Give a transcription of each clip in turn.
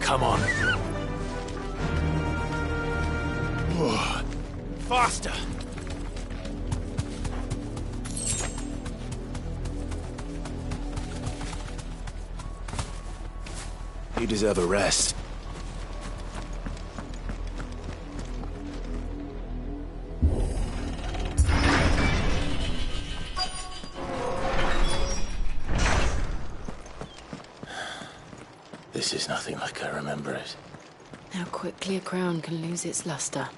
Come on. Faster! You deserve a rest. This is nothing like I remember it. How quickly a crown can lose its luster.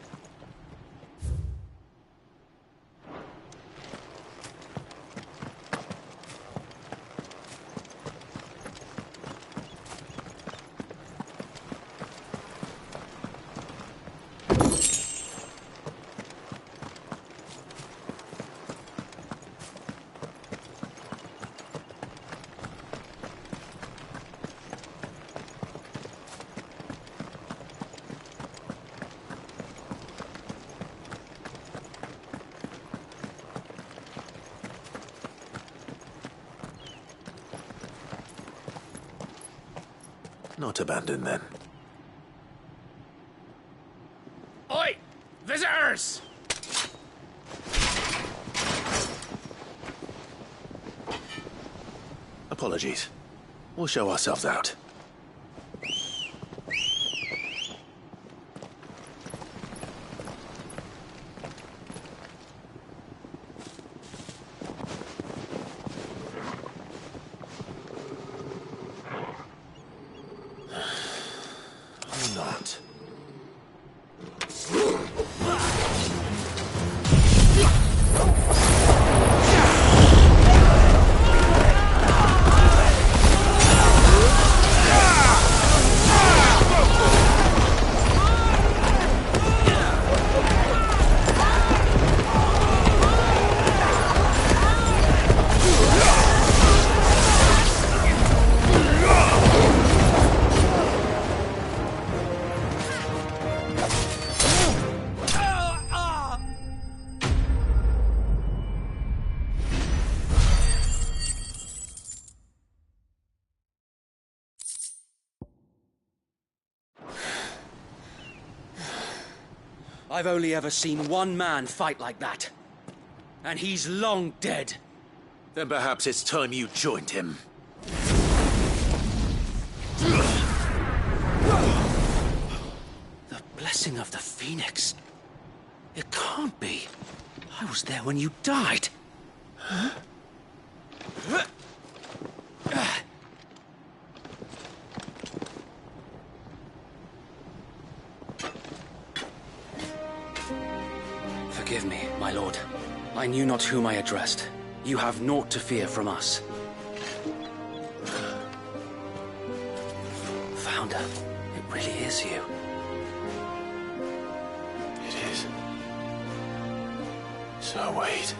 Not abandoned, then. Oi! Visitors! Apologies. We'll show ourselves out. Not. I've only ever seen one man fight like that. And he's long dead. Then perhaps it's time you joined him. The blessing of the Phoenix. It can't be. I was there when you died. Huh? Forgive me, my lord. I knew not whom I addressed. You have naught to fear from us. Founder, it really is you. It is. So wait.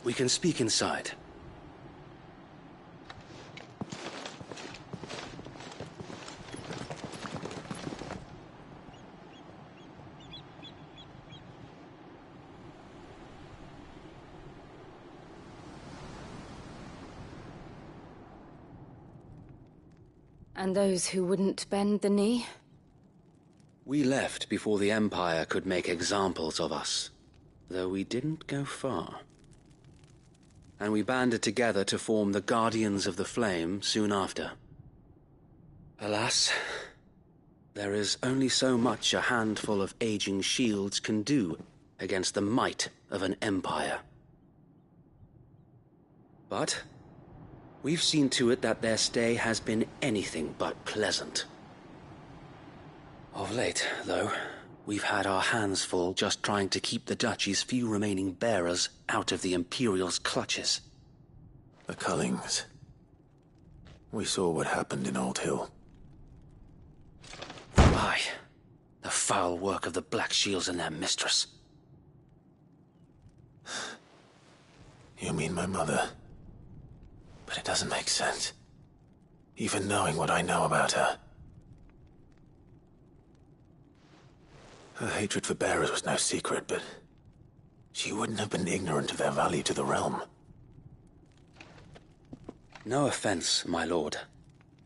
We can speak inside. And those who wouldn't bend the knee? We left before the Empire could make examples of us, though we didn't go far. And we banded together to form the Guardians of the Flame soon after. Alas, there is only so much a handful of aging shields can do against the might of an empire. But we've seen to it that their stay has been anything but pleasant. Of late, though, we've had our hands full just trying to keep the Duchy's few remaining bearers out of the Imperial's clutches. The Cullings. We saw what happened in Old Hill. Aye. The foul work of the Black Shields and their mistress. You mean my mother? But it doesn't make sense. Even knowing what I know about her. Her hatred for bearers was no secret, but she wouldn't have been ignorant of their value to the realm. No offense, my lord,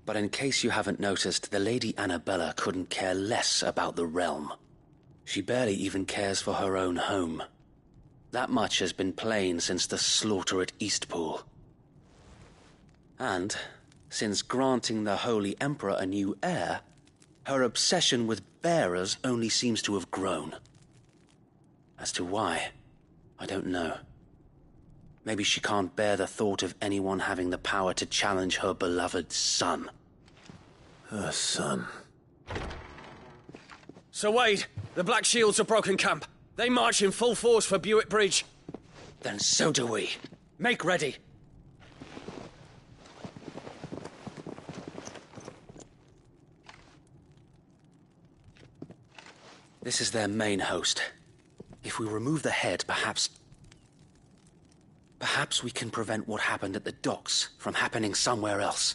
but in case you haven't noticed, the Lady Annabella couldn't care less about the realm. She barely even cares for her own home. That much has been plain since the slaughter at Eastpool. And, since granting the Holy Emperor a new heir, her obsession with bearers only seems to have grown. As to why, I don't know. Maybe she can't bear the thought of anyone having the power to challenge her beloved son. Her son. Sir Wade, the Black Shields have broken camp. They march in full force for Buick Bridge. Then so do we. Make ready. This is their main host. If we remove the head, perhaps we can prevent what happened at the docks from happening somewhere else.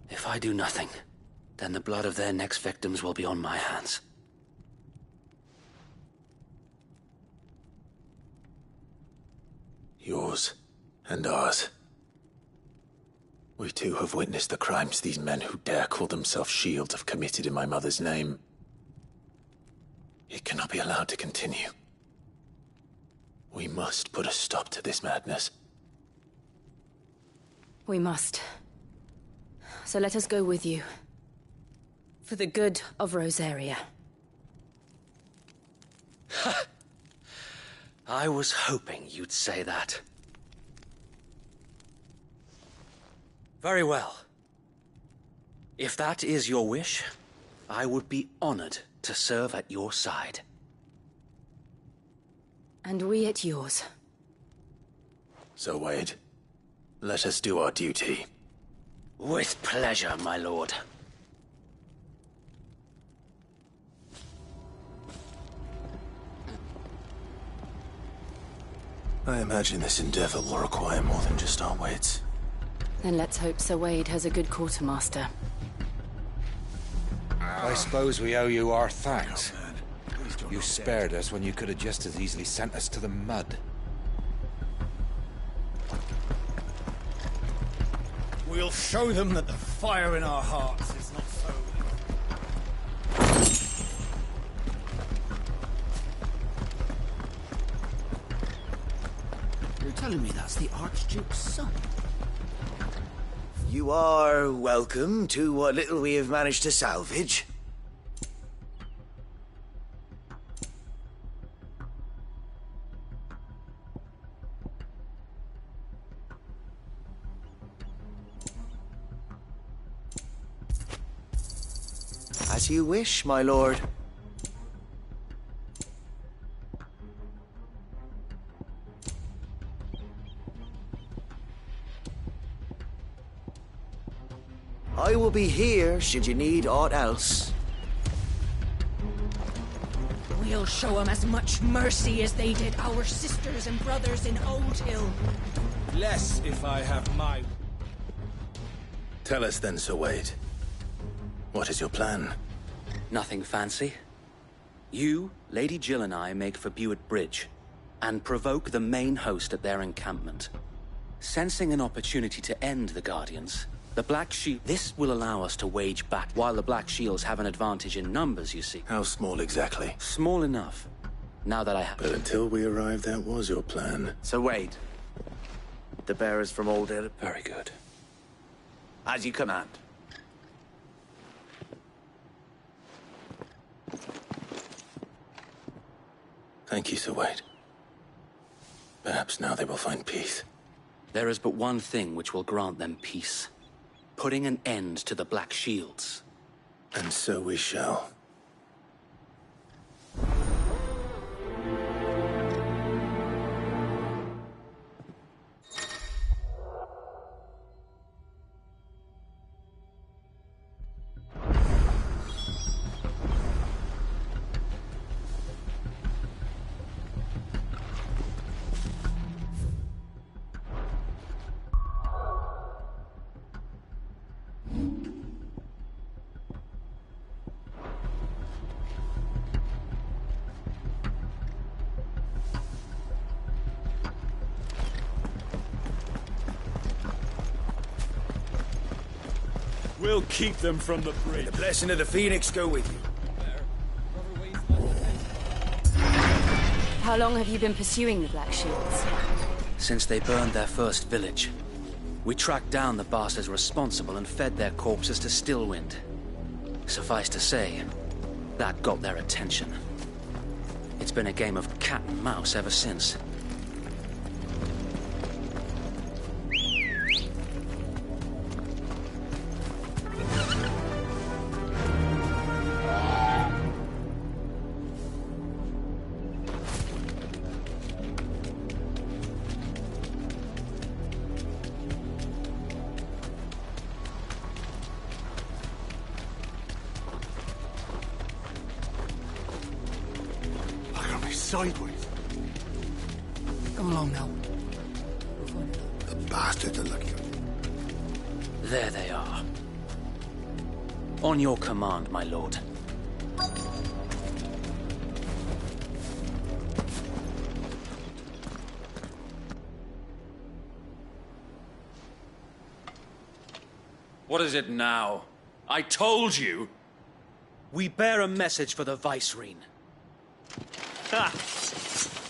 If I do nothing, then the blood of their next victims will be on my hands. Yours and ours. We too have witnessed the crimes these men who dare call themselves shields have committed in my mother's name. It cannot be allowed to continue. We must put a stop to this madness. We must. So let us go with you. For the good of Rosaria. I was hoping you'd say that. Very well. If that is your wish, I would be honored to serve at your side. And we at yours. So, Wade, let us do our duty. With pleasure, my lord. I imagine this endeavor will require more than just our wits. Then let's hope Sir Wade has a good quartermaster. I suppose we owe you our thanks. You spared us when you could have just as easily sent us to the mud. We'll show them that the fire in our hearts is not so... You're telling me that's the Archduke's son? You are welcome to what little we have managed to salvage. As you wish, my lord. I will be here should you need aught else. We'll show them as much mercy as they did our sisters and brothers in Old Hill. Less if I have my... Tell us then, Sir Wade. What is your plan? Nothing fancy. You, Lady Jill and I make for Buick Bridge, and provoke the main host at their encampment. Sensing an opportunity to end the Guardians, the Black Shield... This will allow us to wage back, while the Black Shields have an advantage in numbers, you see. How small exactly? Small enough. Now that I have... But until we arrived, that was your plan. So wait. The bearers from Old Hill. Very good. As you command. Thank you, Sir Wade. Perhaps now they will find peace. There is but one thing which will grant them peace. Putting an end to the Black Shields. And so we shall. We'll keep them from the bridge. The blessing of the Phoenix go with you. How long have you been pursuing the Black Shields? Since they burned their first village, we tracked down the bastards responsible and fed their corpses to Stillwind. Suffice to say, that got their attention. It's been a game of cat and mouse ever since. Sideways. Come along now. The bastards are lucky. There they are. On your command, my lord. What is it now? I told you! We bear a message for the Vicereine. Ha!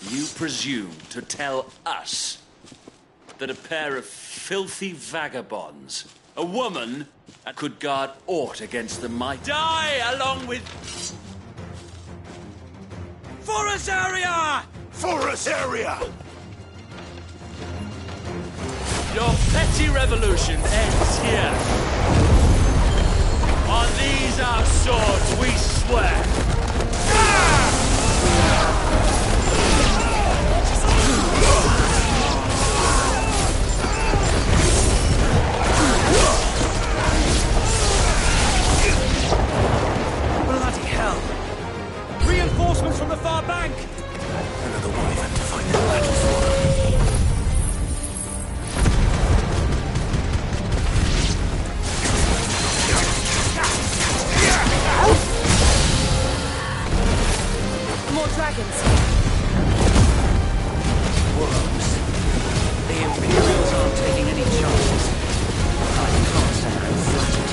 You presume to tell us that a pair of filthy vagabonds, a woman, could guard aught against the might? Die along with... Forasaria! Forasaria! Your petty revolution ends here. On these our swords we swear. Bloody hell! Reinforcements from the far bank! Another wyvern to find the battle for. More dragons. Worms. The Imperials aren't taking any chances. I can't say I'm flattered.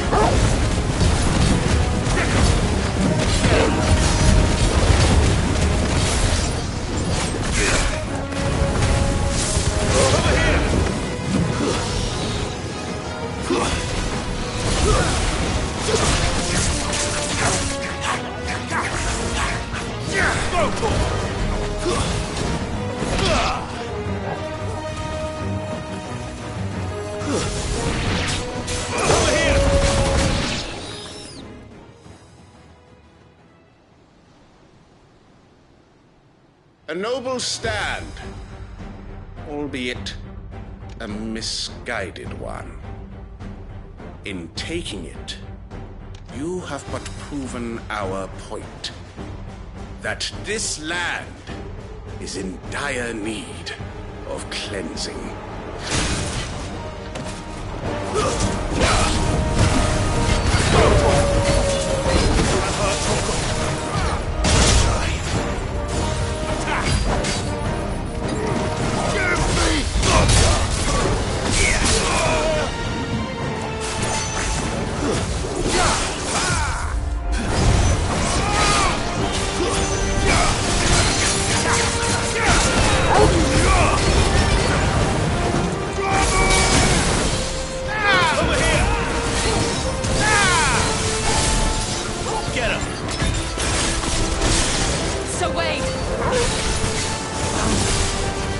A noble stand, albeit a misguided one. In taking it, you have but proven our point. That this land is in dire need of cleansing.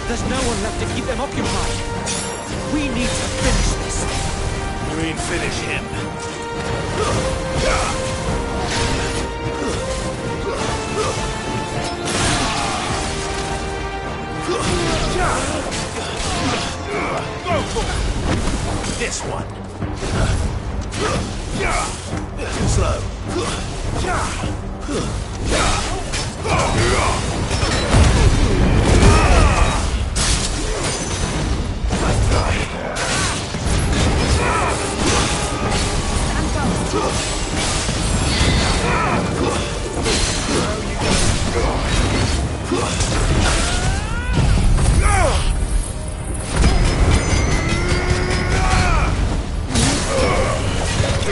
There's no one left to keep them occupied. We need to finish this. You mean finish him? Go for it! This one. Too slow.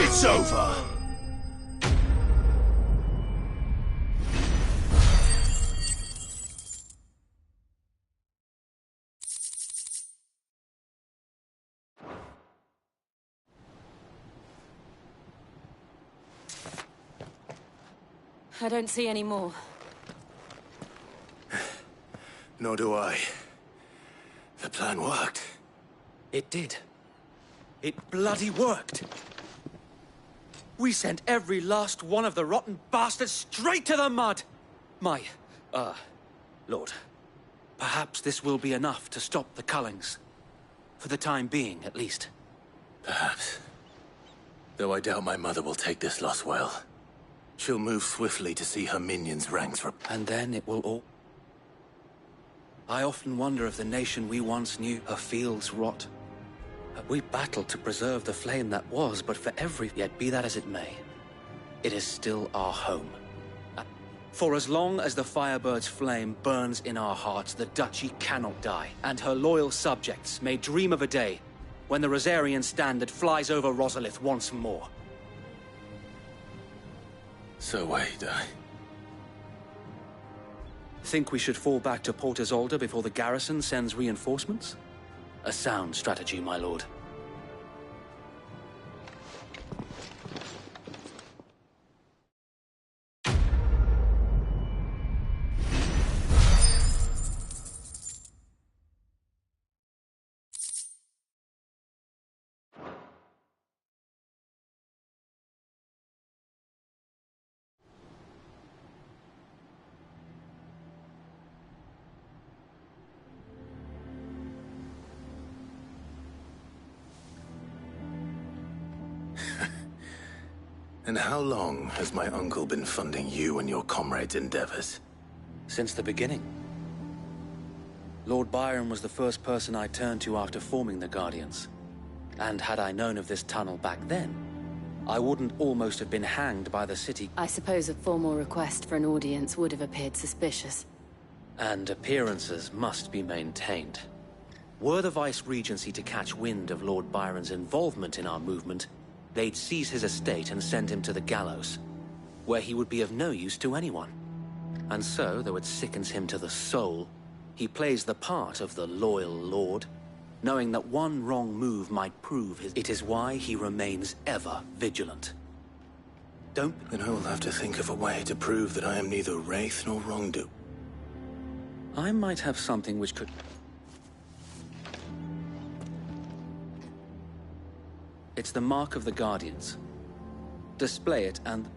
It's I don't see any more. Nor do I. The plan worked. It did. It bloody worked. We sent every last one of the rotten bastards straight to the mud! My, Lord, perhaps this will be enough to stop the Cullings. For the time being, at least. Perhaps. Though I doubt my mother will take this loss well. She'll move swiftly to see her minions' ranks And then it will all... I often wonder if the nation we once knew, her fields rot. We battled to preserve the flame that was, but for every... Yet be that as it may, it is still our home. For as long as the Firebird's flame burns in our hearts, the Duchy cannot die, and her loyal subjects may dream of a day when the Rosarian standard flies over Rosalith once more. So wait, Think we should fall back to Port Isolde before the garrison sends reinforcements? A sound strategy, my lord. And how long has my uncle been funding you and your comrades' endeavors? Since the beginning. Lord Byron was the first person I turned to after forming the Guardians. And had I known of this tunnel back then, I wouldn't almost have been hanged by the city. I suppose a formal request for an audience would have appeared suspicious. And appearances must be maintained. Were the Vice-Regency to catch wind of Lord Byron's involvement in our movement, they'd seize his estate and send him to the gallows, where he would be of no use to anyone. And so, though it sickens him to the soul, he plays the part of the loyal lord, knowing that one wrong move might prove his... It is why he remains ever vigilant. Don't... Then I will have to think of a way to prove that I am neither wraith nor wrongdoer. I might have something which could... It's the mark of the Guardians. Display it and...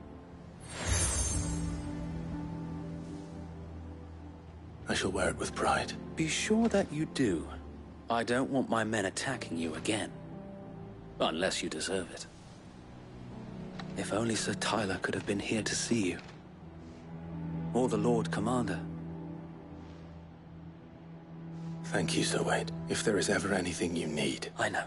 I shall wear it with pride. Be sure that you do. I don't want my men attacking you again. Unless you deserve it. If only Sir Tyler could have been here to see you. Or the Lord Commander. Thank you, Sir Wade. If there is ever anything you need... I know.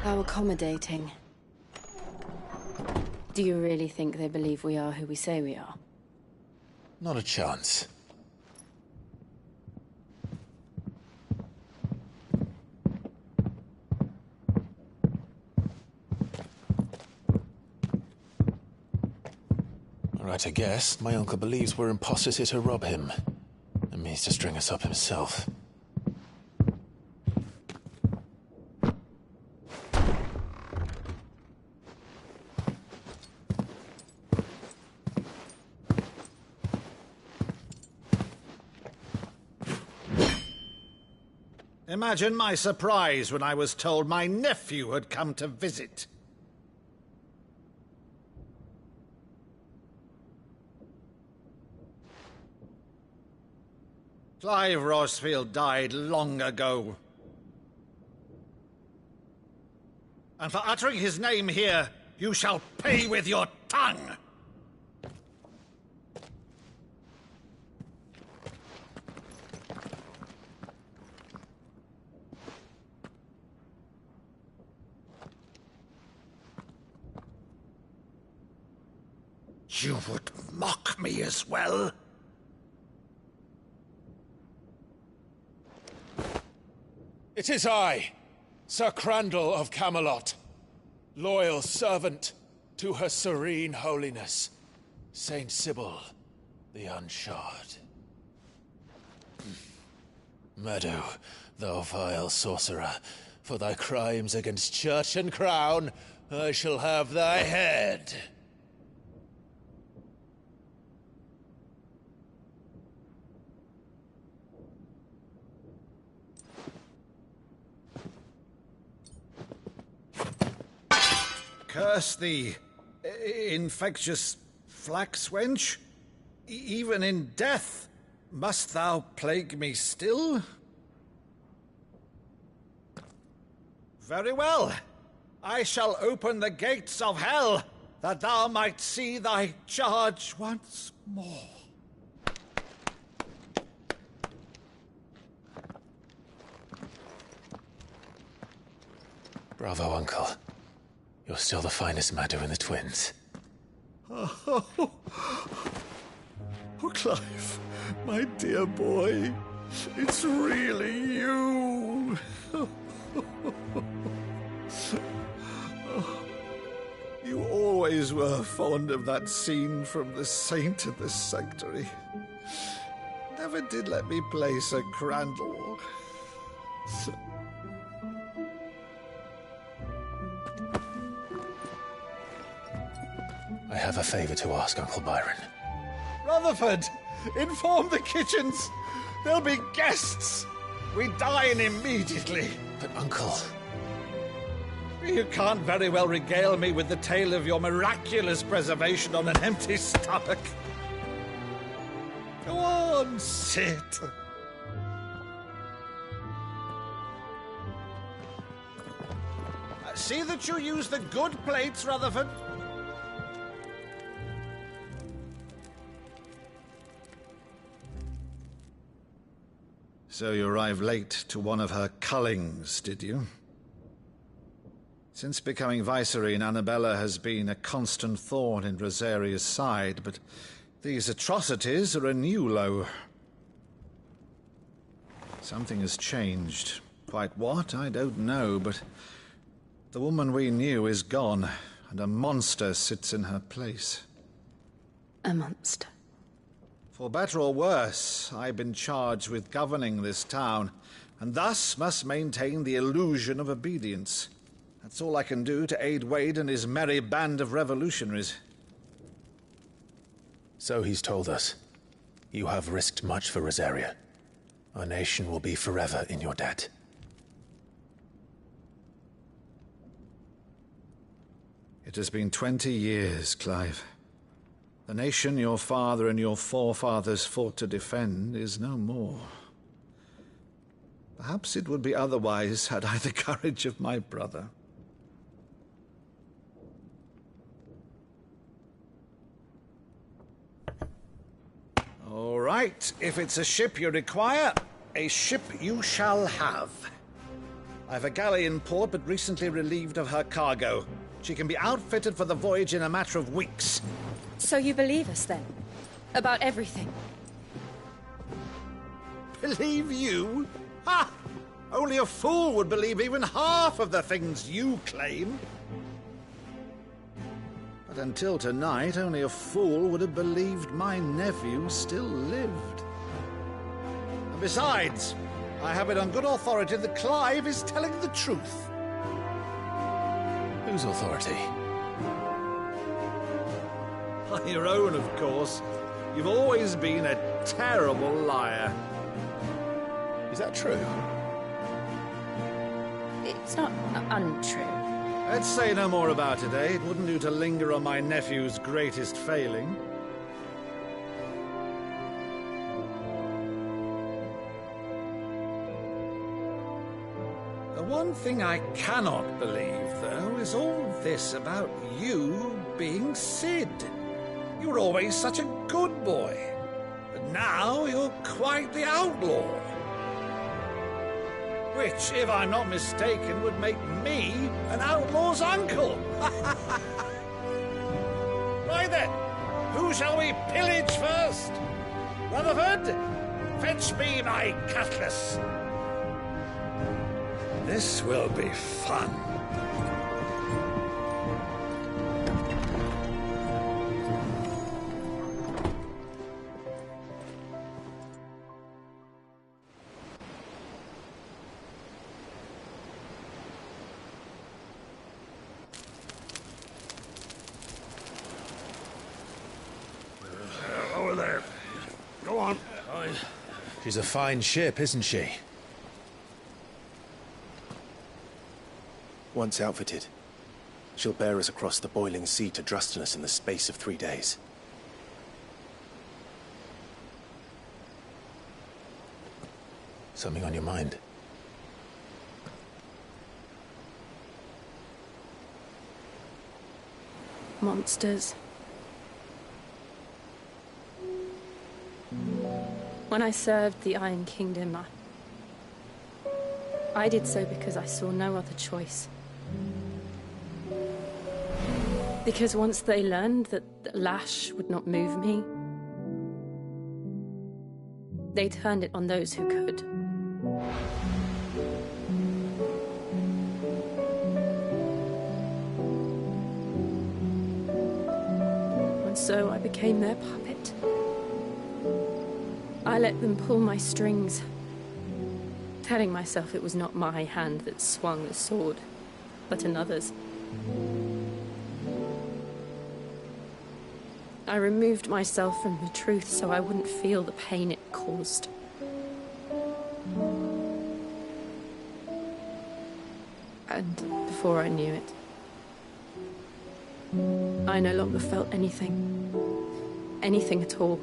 How accommodating. Do you really think they believe we are who we say we are? Not a chance. All right, I guess. My uncle believes we're imposters here to rob him. And means to string us up himself. Imagine my surprise when I was told my nephew had come to visit. Clive Rosfield died long ago. And for uttering his name here, you shall pay with your tongue! You would mock me as well? It is I, Sir Crandall of Camelot, loyal servant to Her Serene Holiness, Saint Sybil the Unshod. Meadow, thou vile sorcerer, for thy crimes against church and crown, I shall have thy head. Curse thee, infectious flax wench. Even in death, must thou plague me still? Very well. I shall open the gates of hell, that thou might see thy charge once more. Bravo, Uncle. You're still the finest Meadow in the twins. Oh, Clive, my dear boy, it's really you. You always were fond of that scene from The Saint of the Sanctuary. Never did let me play Sir Crandall. I have a favor to ask, Uncle Byron. Rutherford, inform the kitchens. There'll be guests. We dine immediately. But, Uncle... You can't very well regale me with the tale of your miraculous preservation on an empty stomach. Go on, sit. See that you use the good plates, Rutherford. So you arrived late to one of her cullings, did you? Since becoming Vicereine, Annabella has been a constant thorn in Rosaria's side, but these atrocities are a new low. Something has changed. Quite what, I don't know, but the woman we knew is gone, and a monster sits in her place. A monster? For better or worse, I've been charged with governing this town, and thus must maintain the illusion of obedience. That's all I can do to aid Wade and his merry band of revolutionaries. So he's told us. You have risked much for Rosaria. Our nation will be forever in your debt. It has been 20 years, Clive. The nation your father and your forefathers fought to defend is no more. Perhaps it would be otherwise had I the courage of my brother. All right, if it's a ship you require, a ship you shall have. I've a galley in port, but recently relieved of her cargo. She can be outfitted for the voyage in a matter of weeks. So you believe us, then? About everything? Believe you? Ha! Only a fool would believe even half of the things you claim. But until tonight, only a fool would have believed my nephew still lived. And besides, I have it on good authority that Clive is telling the truth. Whose authority? On your own, of course. You've always been a terrible liar. Is that true? It's not untrue. Let's say no more about it, eh? It wouldn't do to linger on my nephew's greatest failing. The one thing I cannot believe, though, is all this about you being Sid. You were always such a good boy, but now you're quite the outlaw. Which, if I'm not mistaken, would make me an outlaw's uncle. Right then, who shall we pillage first? Rutherford, fetch me my cutlass. This will be fun. Over there. Go on. She's a fine ship, isn't she? Once outfitted, she'll bear us across the boiling sea to Drustinus in the space of 3 days. Something on your mind? Monsters. When I served the Iron Kingdom, I did so because I saw no other choice. Because once they learned that the lash would not move me, they turned it on those who could. And so I became their puppet. I let them pull my strings, telling myself it was not my hand that swung the sword, but another's. I removed myself from the truth so I wouldn't feel the pain it caused. And before I knew it, I no longer felt anything. Anything at all.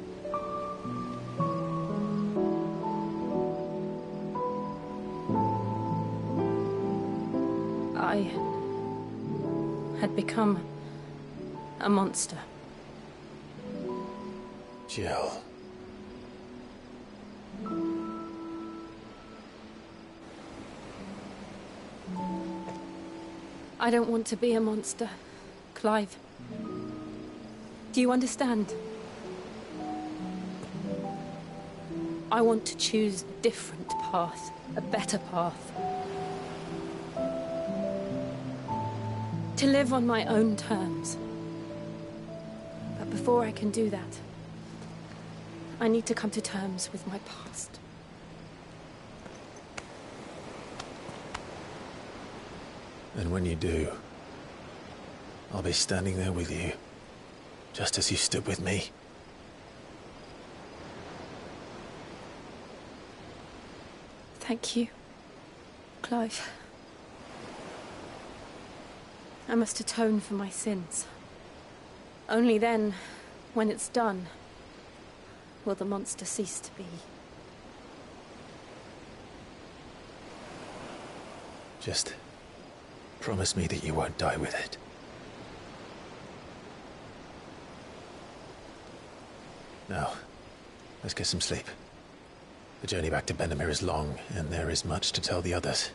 I had become a monster. Jill. I don't want to be a monster, Clive. Do you understand? I want to choose a different path, a better path. To live on my own terms. But before I can do that, I need to come to terms with my past. And when you do, I'll be standing there with you, just as you stood with me. Thank you, Clive. I must atone for my sins. Only then, when it's done, will the monster cease to be. Just promise me that you won't die with it. Now, let's get some sleep. The journey back to Benamir is long, and there is much to tell the others.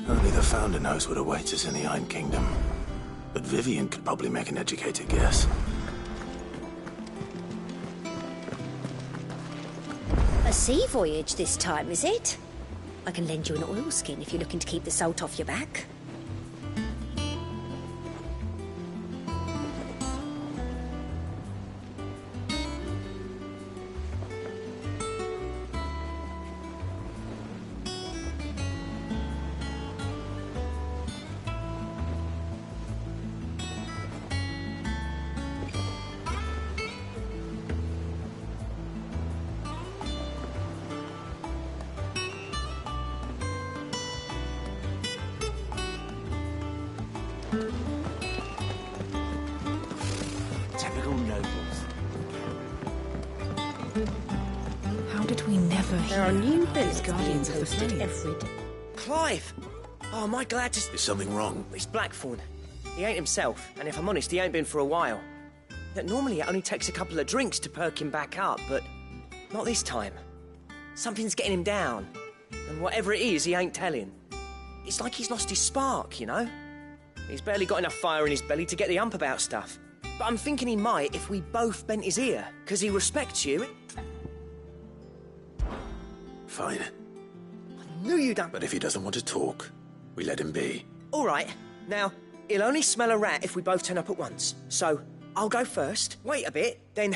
Only the Founder knows what awaits us in the Iron Kingdom. But Vivian could probably make an educated guess. A sea voyage this time, is it? I can lend you an oilskin if you're looking to keep the salt off your back. How did we never For There are new villains Guardians of the posted Flame. every day. Clive! Oh, am I glad to... Is something wrong? It's Blackthorn. He ain't himself, and if I'm honest, he ain't been for a while. That normally it only takes a couple of drinks to perk him back up, but not this time. Something's getting him down, and whatever it is, he ain't telling. It's like he's lost his spark, you know? He's barely got enough fire in his belly to get the ump about stuff. But I'm thinking he might if we both bent his ear, because he respects you. Fine. I knew you'd done... But if he doesn't want to talk, we let him be. All right. Now, he'll only smell a rat if we both turn up at once. So, I'll go first, wait a bit, then...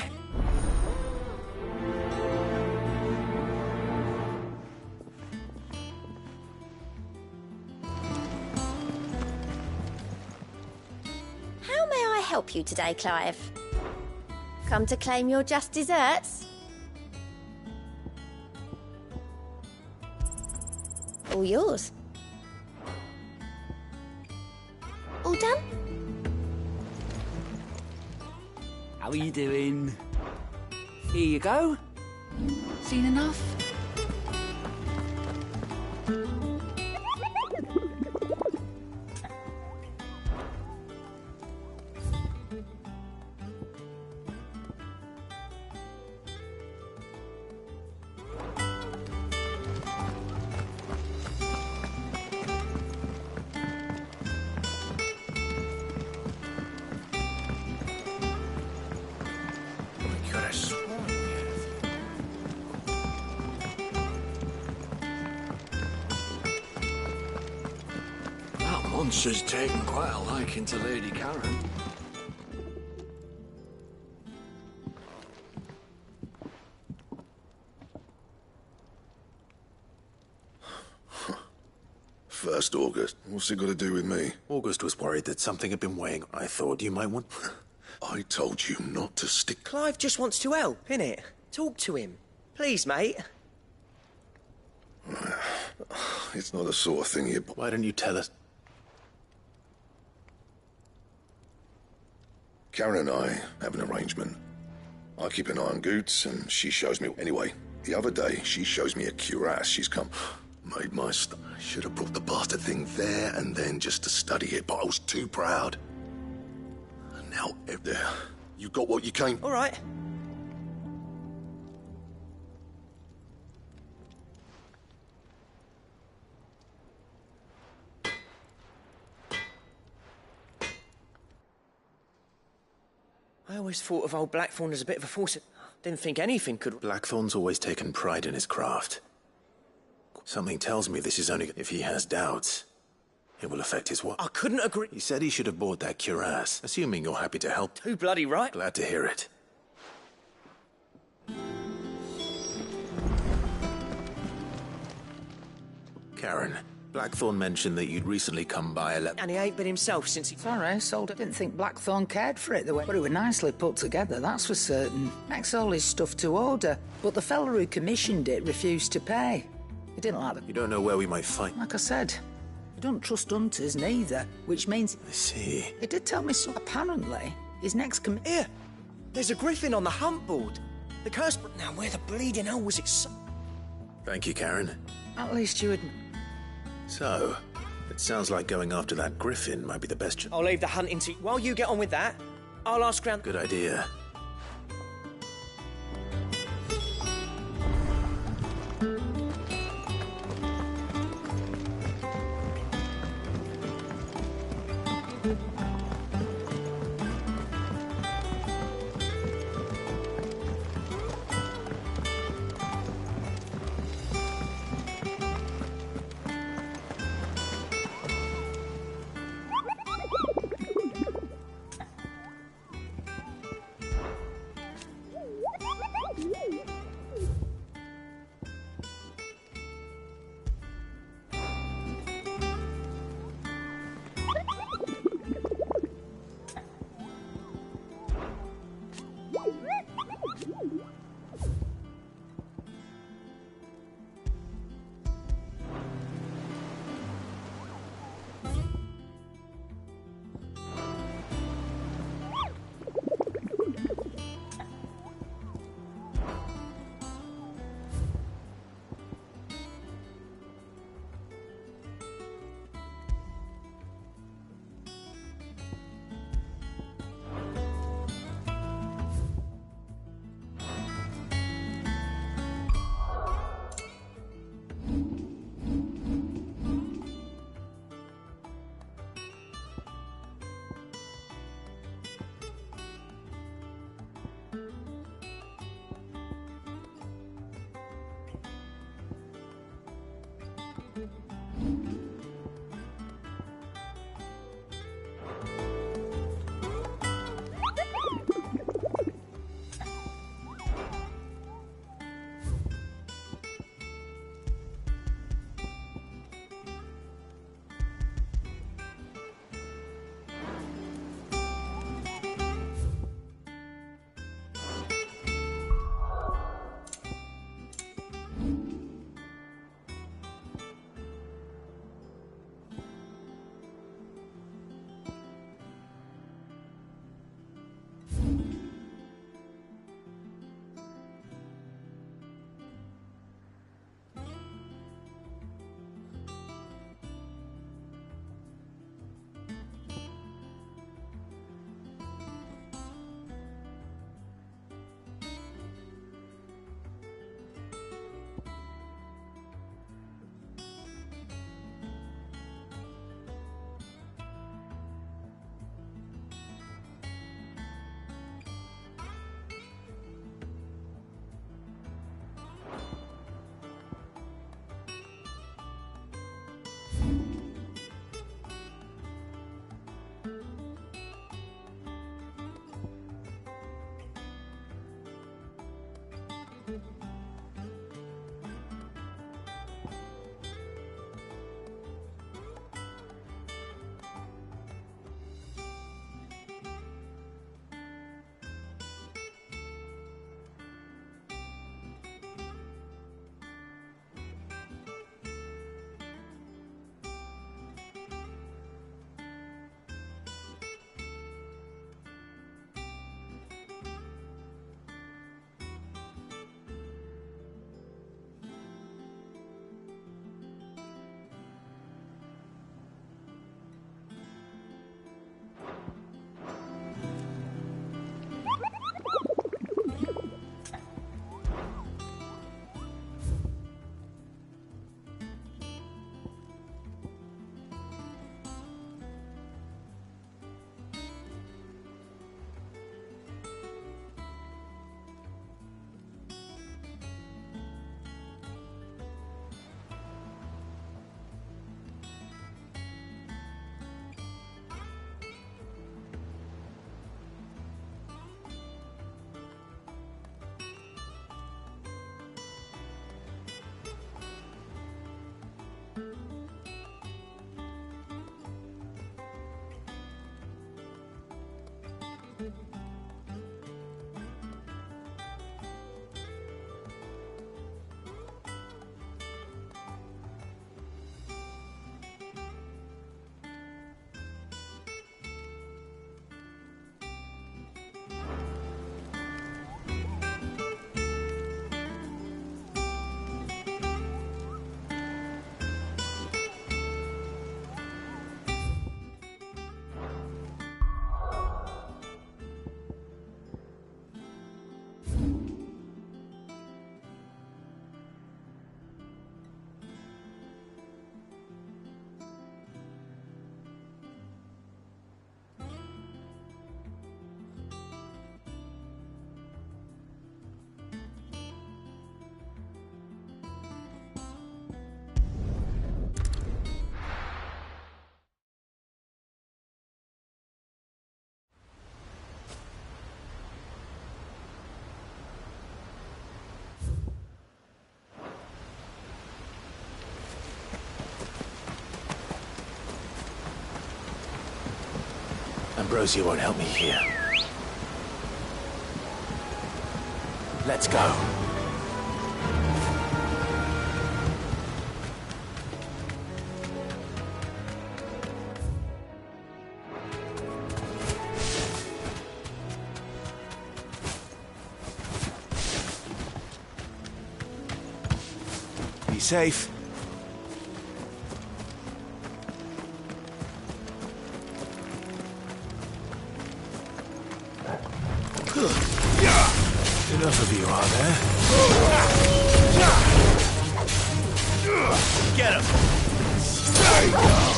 How may I help you today, Clive? Come to claim your just desserts? All yours. All done? How are you doing? Here you go. Seen enough? Monster's taken quite a liking to Lady Karen. First August. What's it got to do with me? August was worried that something had been weighing. I thought you might want... I told you not to stick... Clive just wants to help, innit? Talk to him. Please, mate. It's not the sort of thing you... Why don't you tell us? Karen and I have an arrangement. I keep an eye on Goots, and she shows me... Anyway, the other day, she shows me a cuirass. She's come... Made my I should have brought the bastard thing there and then just to study it, but I was too proud. And now, there. You got what you came... All right. I always thought of old Blackthorn as a bit of a force. Didn't think anything could... Blackthorn's always taken pride in his craft. Something tells me this is only... If he has doubts, it will affect his work. I couldn't agree... He said he should have bought that cuirass, assuming you're happy to help. Too bloody right. Glad to hear it. Karen, Blackthorn mentioned that you'd recently come by a And he ain't been himself since he... Sorry, sold it. Didn't think Blackthorn cared for it the way... But it was nicely put together, that's for certain. Makes all his stuff to order. But the fella who commissioned it refused to pay. He didn't like the... You don't know where we might find... Like I said, he don't trust hunters neither, which means... I see. He did tell me so. Apparently, his next Here! There's a griffin on the hunt board. The curse... Now, where the bleeding hell was it so... Thank you, Karen. At least you would... So, it sounds like going after that griffin might be the best... I'll leave the hunting to... While you get on with that, I'll ask round... Good idea. Ambrosia won't help me here. Let's go. Be safe. Enough of you, are there? Get him! There you go!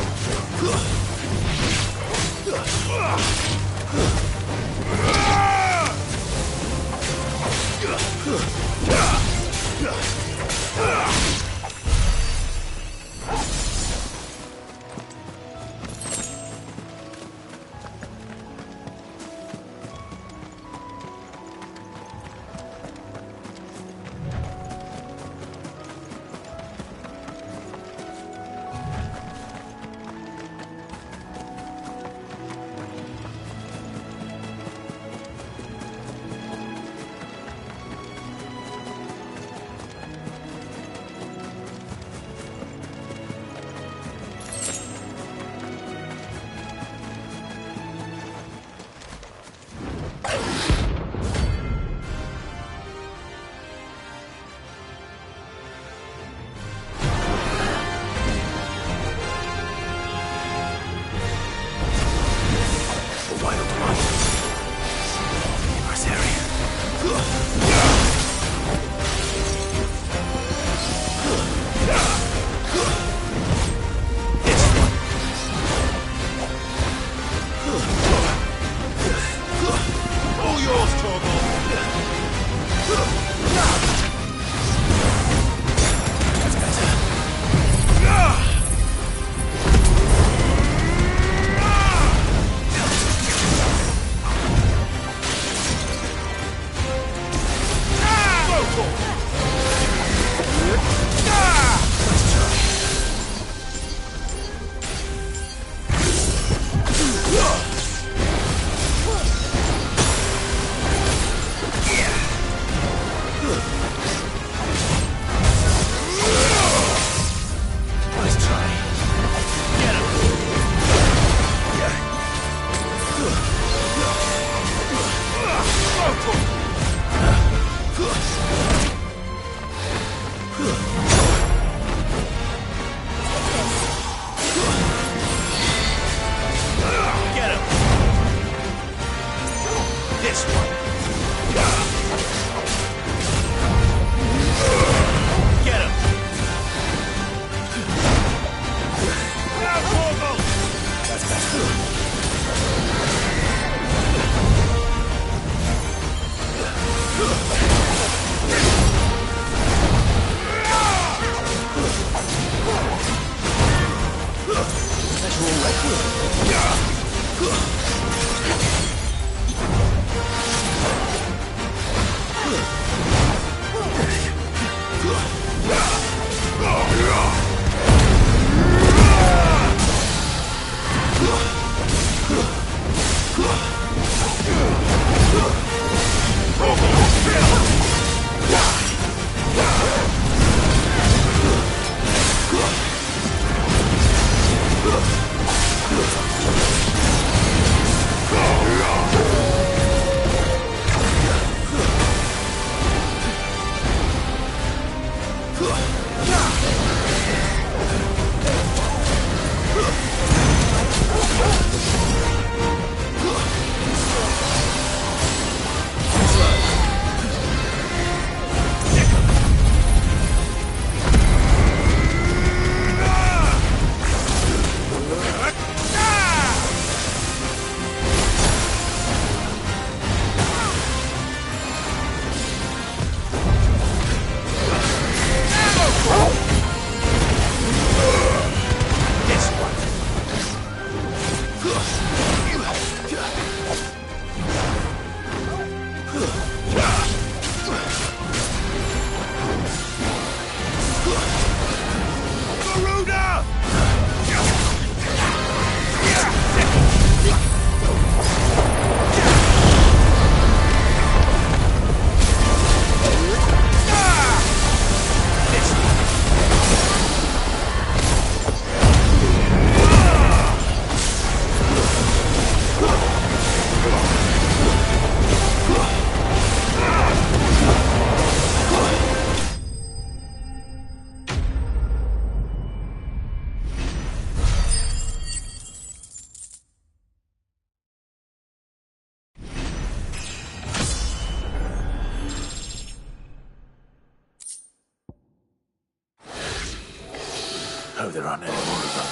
know there aren't any more of them.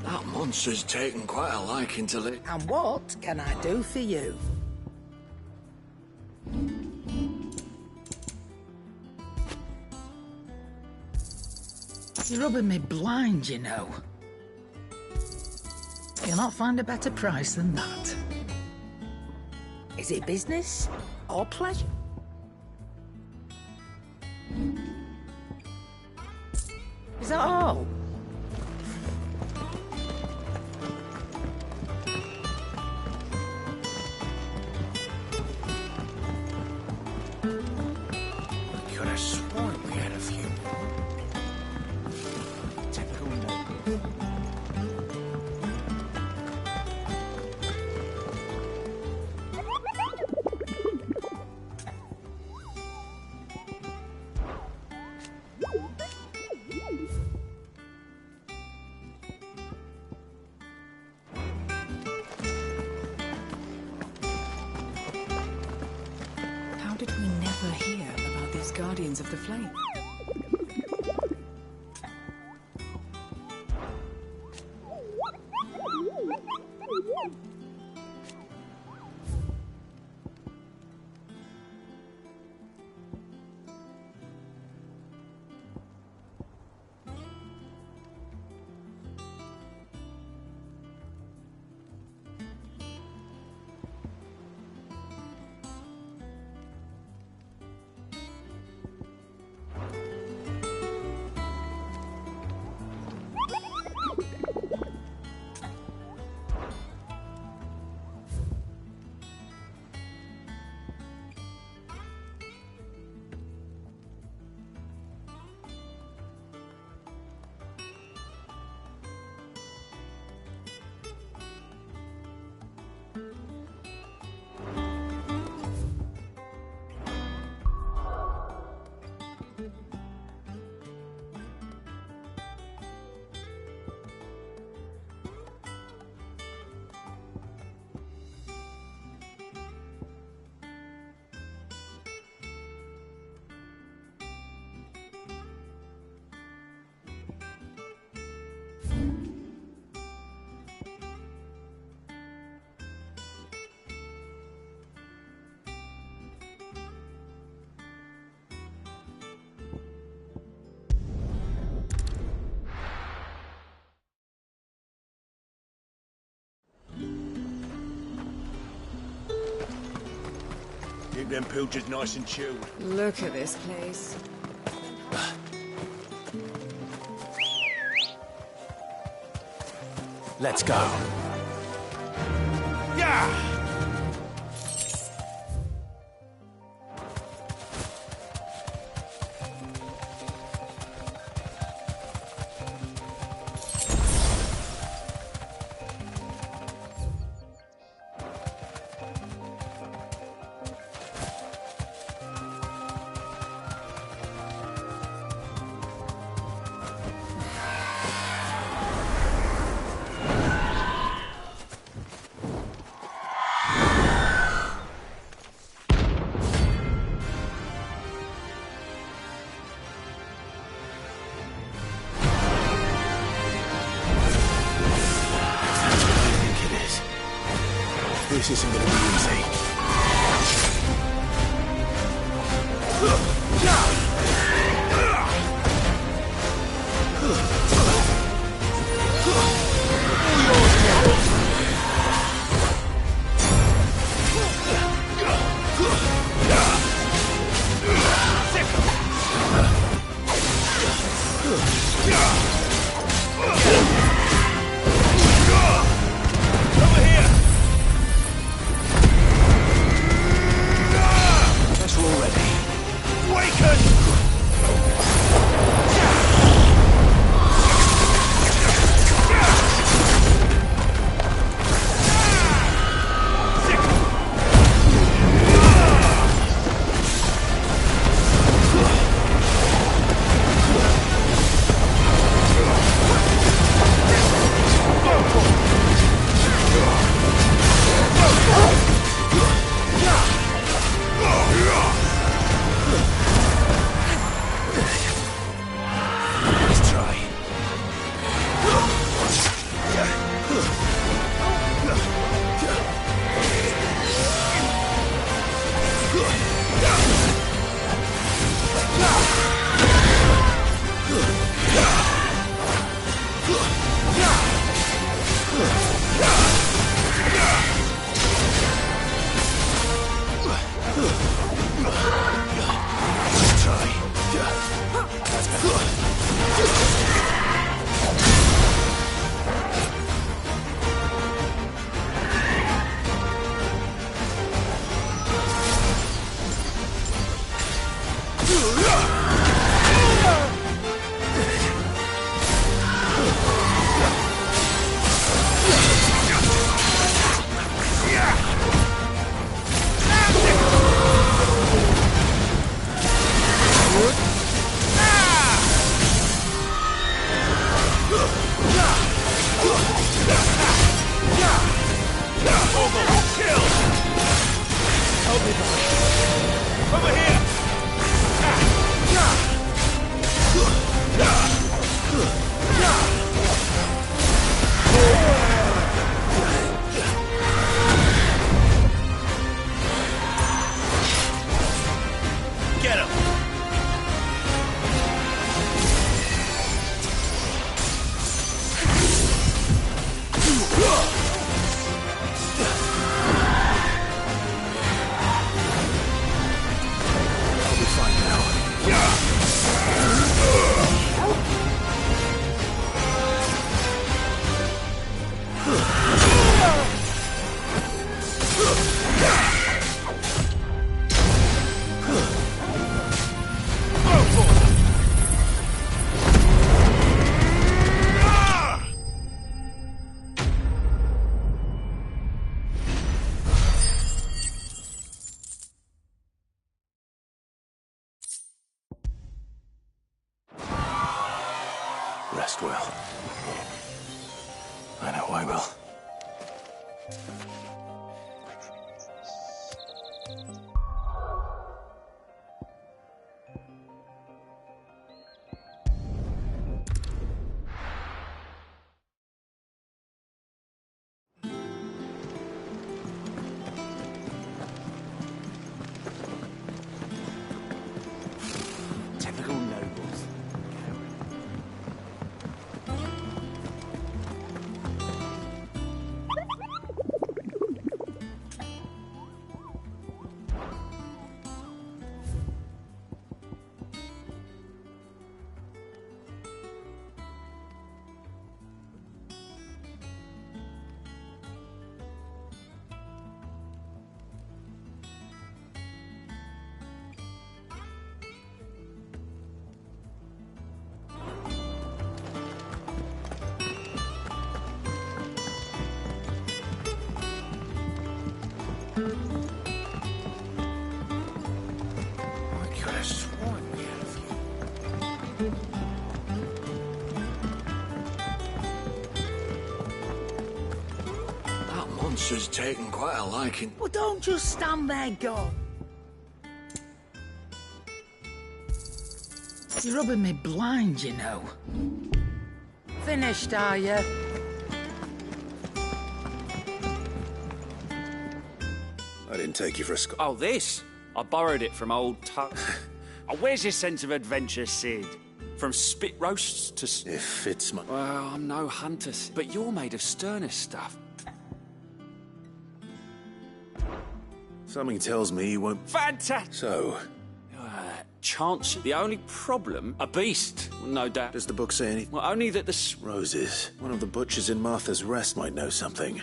That monster's taken quite a liking to it. And what can I do for you? You're rubbing me blind, you know. You'll not find a better price than that. Is it business or pleasure? Is that all? I could have sworn we had a few. Typical noble. How did we never hear about these Guardians of the Flame? Keep them pilchers nice and chilled. Look at this place. Let's go. Yeah! This isn't gonna be easy. rest well. I know I will. Typical nobles. I could have sworn we had a few. That monster's taken quite a liking. Well, don't just stand there, go. You're rubbing me blind, you know. Finished, are you? I didn't take you for a Oh, this? I borrowed it from old Tuck. Oh, where's your sense of adventure, Sid? From spit roasts to... If it's my... Well, I'm no hunter, but you're made of sterner stuff. Something tells me you won't... Fantastic! So, Chance. The only problem, a beast, no doubt. does the book say anything? Well, only that the... Roses. One of the butchers in Martha's Rest might know something.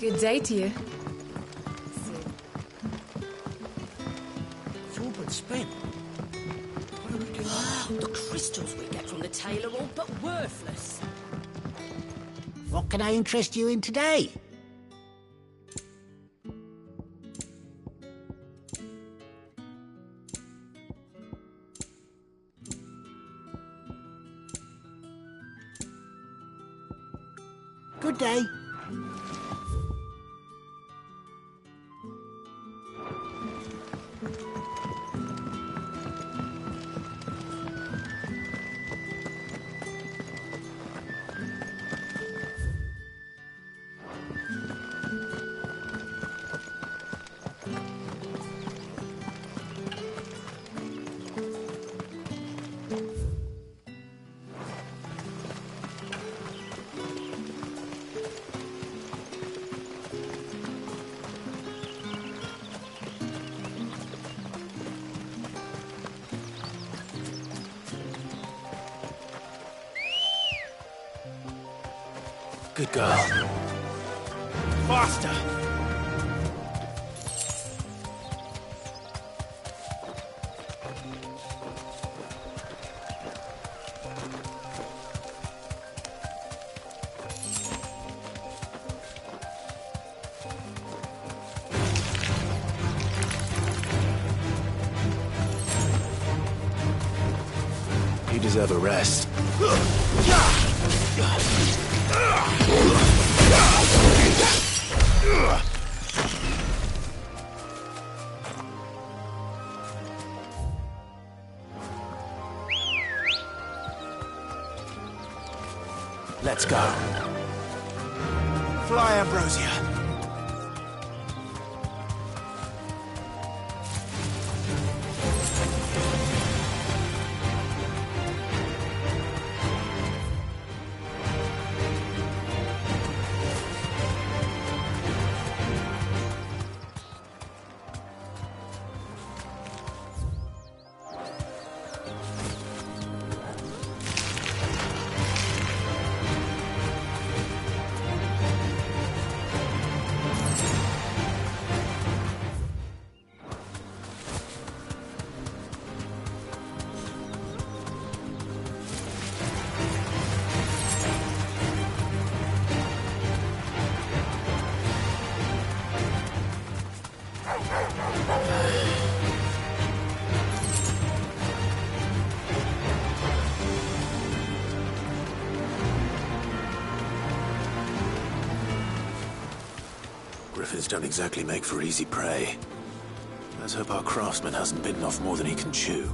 Good day to you. It's all but spent. What are we doing? The crystals we get from the tail are all but worthless. What can I interest you in today? Good day. Good girl. Faster! You deserve a rest. Let's go. Fly, Ambrosia. don't exactly make for easy prey. Let's hope our craftsman hasn't bitten off more than he can chew.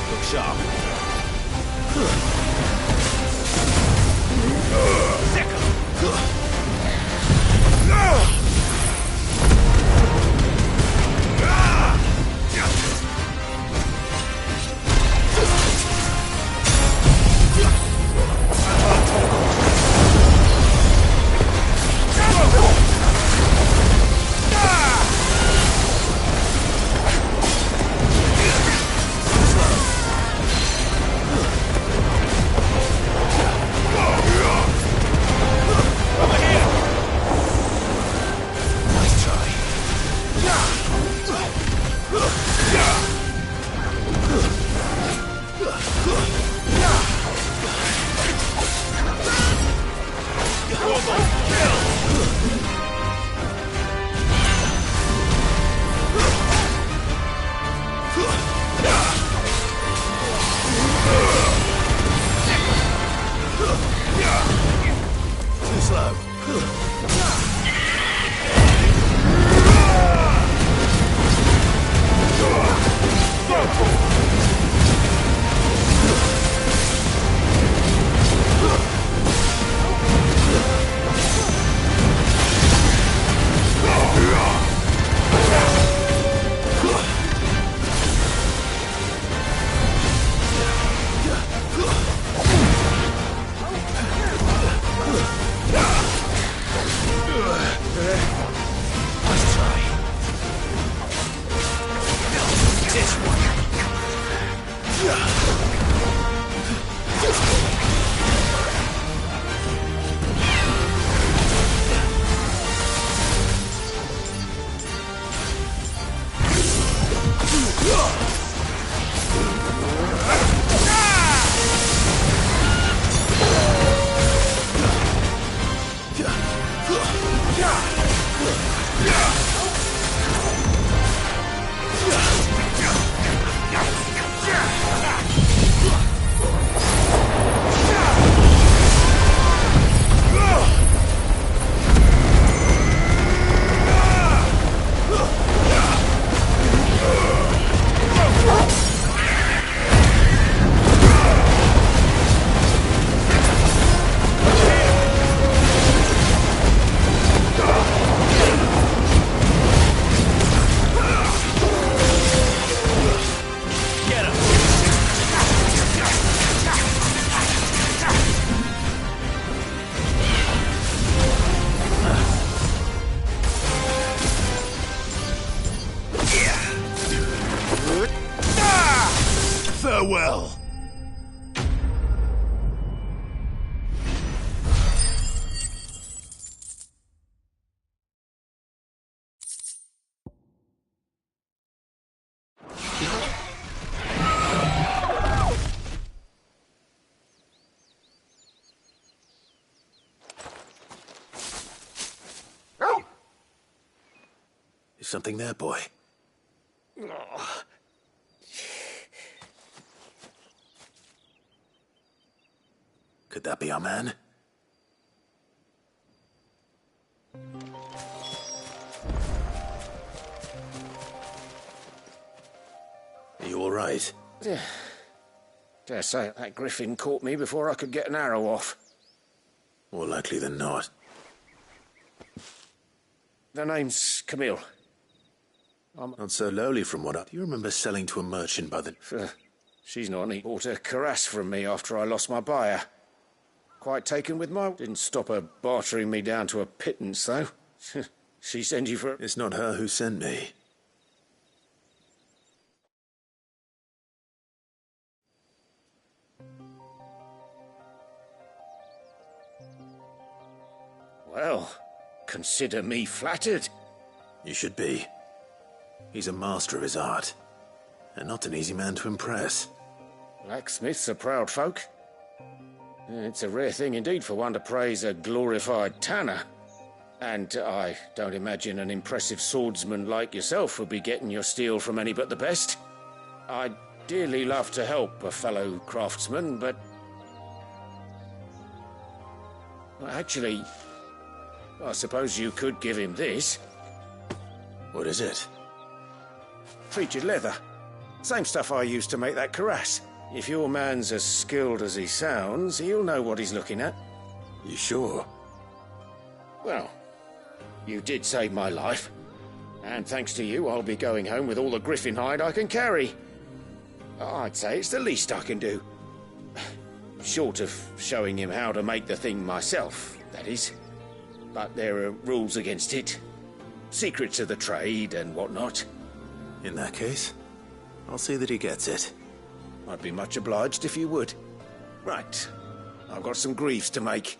Look sharp. Farewell. Is something there, boy? Could that be our man? Are you all right? Dare say that griffin caught me before I could get an arrow off. More likely than not. The name's Camille. Not so lowly from what I... Do you remember selling to a merchant by the... She's not only bought a cuirass from me after I lost my buyer. quite taken with my... Didn't stop her bartering me down to a pittance, though. She sent you for... It's not her who sent me. Well, consider me flattered. You should be. He's a master of his art, and not an easy man to impress. Blacksmiths are proud folk. It's a rare thing indeed for one to praise a glorified tanner. And I don't imagine an impressive swordsman like yourself would be getting your steel from any but the best. I'd dearly love to help a fellow craftsman, but... Well, actually, I suppose you could give him this. What is it? Featured leather. Same stuff I used to make that cuirass. If your man's as skilled as he sounds, he'll know what he's looking at. You sure? Well, you did save my life. And thanks to you, I'll be going home with all the griffin hide I can carry. I'd say it's the least I can do. Short of showing him how to make the thing myself, that is. But there are rules against it. Secrets of the trade and whatnot. In that case, I'll see that he gets it. I'd be much obliged if you would. Right. I've got some greaves to make.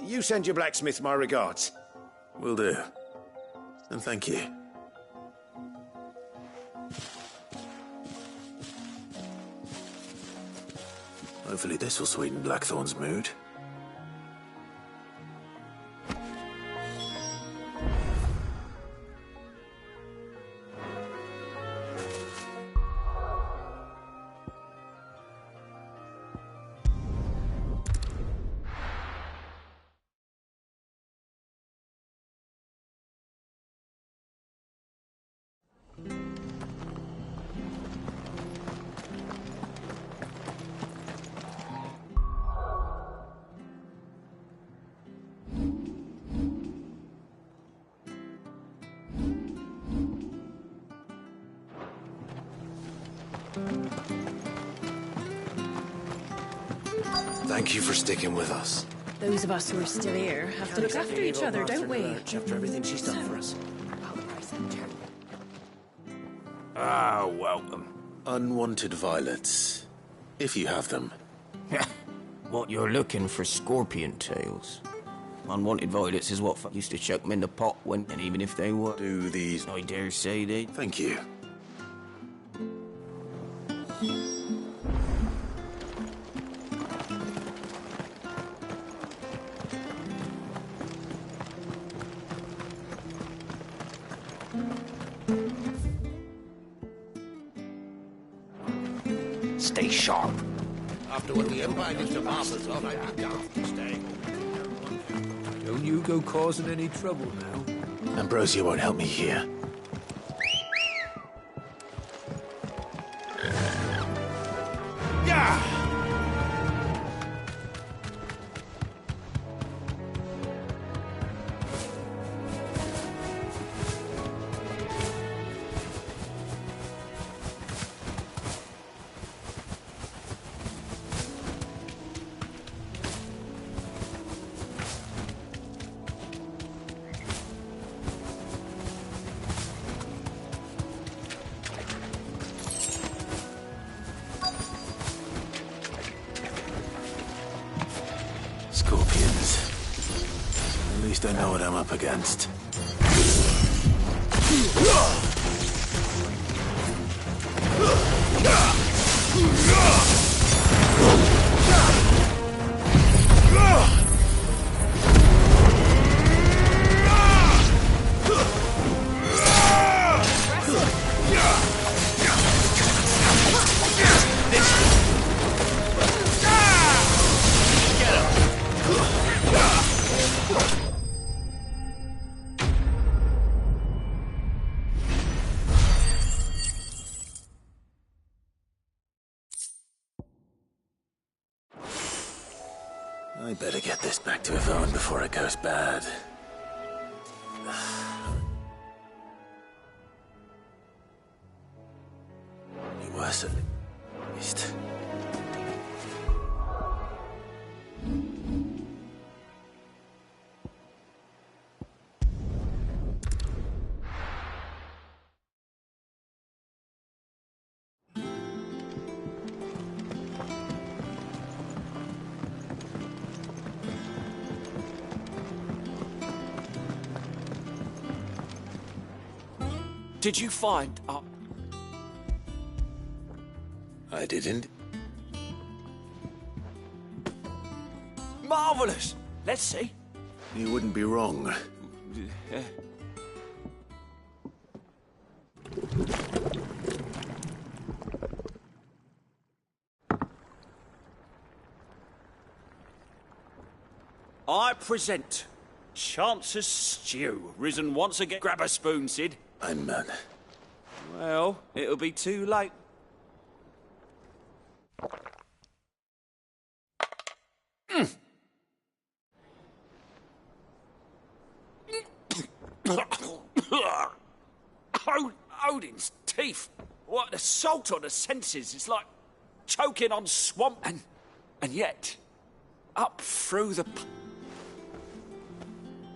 You send your blacksmith my regards. Will do. And thank you. Hopefully this will sweeten Blackthorn's mood. Thank you for sticking with us. Those of us who are still here have to look after each other, don't we? After everything she's done for us. Ah, welcome. Unwanted violets, if you have them. What you're looking for, scorpion tails. Unwanted violets is what used to chuck them in the pot when, and even if they were... Do these... I dare say they... Thank you. Stay sharp. After what the Empire used to pass us on, I'd be daft to stay. Don't you go causing any trouble now. Ambrosia won't help me here. Yeah! Scorpions. At least I know what I'm up against. I better get this back to Yvonne before it goes bad. Any worse at least. Did you find... I didn't. Marvellous! Let's see. You wouldn't be wrong. I present Chance's stew, risen once again. Grab a spoon, Sid. I'm... Well, it'll be too late. Odin's teeth. What, the salt on the senses. It's like choking on swamp. And yet, up through the...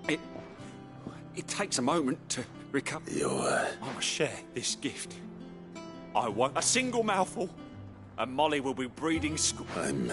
It takes a moment to recover. You're... I must share this gift. I won't... A single mouthful, and Molly will be breeding school. I'm...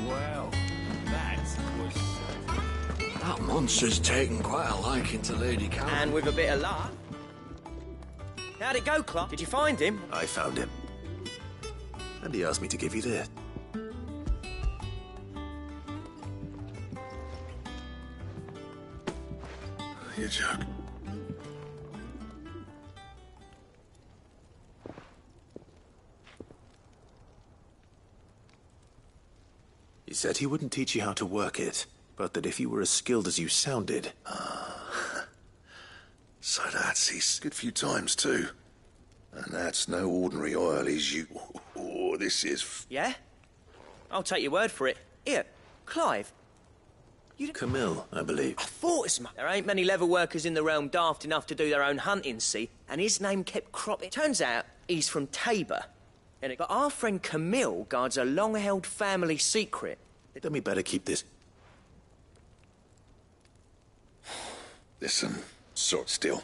Well, that was... That monster's taken quite a liking to Lady Karen. And with a bit of luck... How'd it go, Clark? Did you find him? I found him. And he asked me to give you this. You joke. He said he wouldn't teach you how to work it, but that if you were as skilled as you sounded... So that's his good few times, too. And that's no ordinary oil, is you... Oh, this is... Yeah? I'll take your word for it. Here, Clive. Camille, I believe. I thought as much. There ain't many leather workers in the realm daft enough to do their own hunting, see? And his name kept cropping. Turns out he's from Tabor. But our friend Camille guards a long-held family secret. Then we better keep this... Listen, sort still.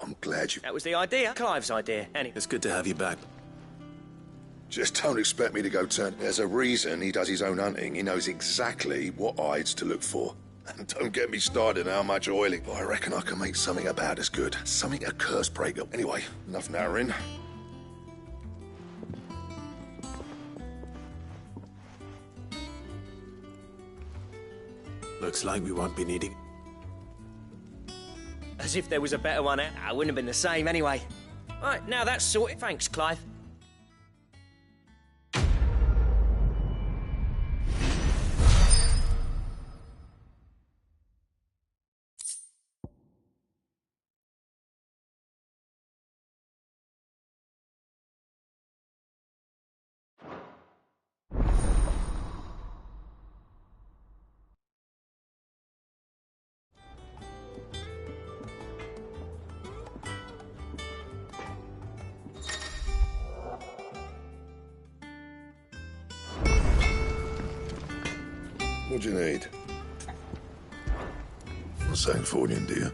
I'm glad you... That was the idea. Clive's idea, anyway. It's good to have you back. Just don't expect me to go turn... There's a reason he does his own hunting. He knows exactly what hides to look for. And don't get me started on how much oiling. But I reckon I can make something about as good. Something a curse breaker. Anyway, enough narrowing. Looks like we won't be needing... As if there was a better one. I wouldn't have been the same anyway. Right, now that's sorted. Thanks, Clive. What do you need? Not saying fortune, do you?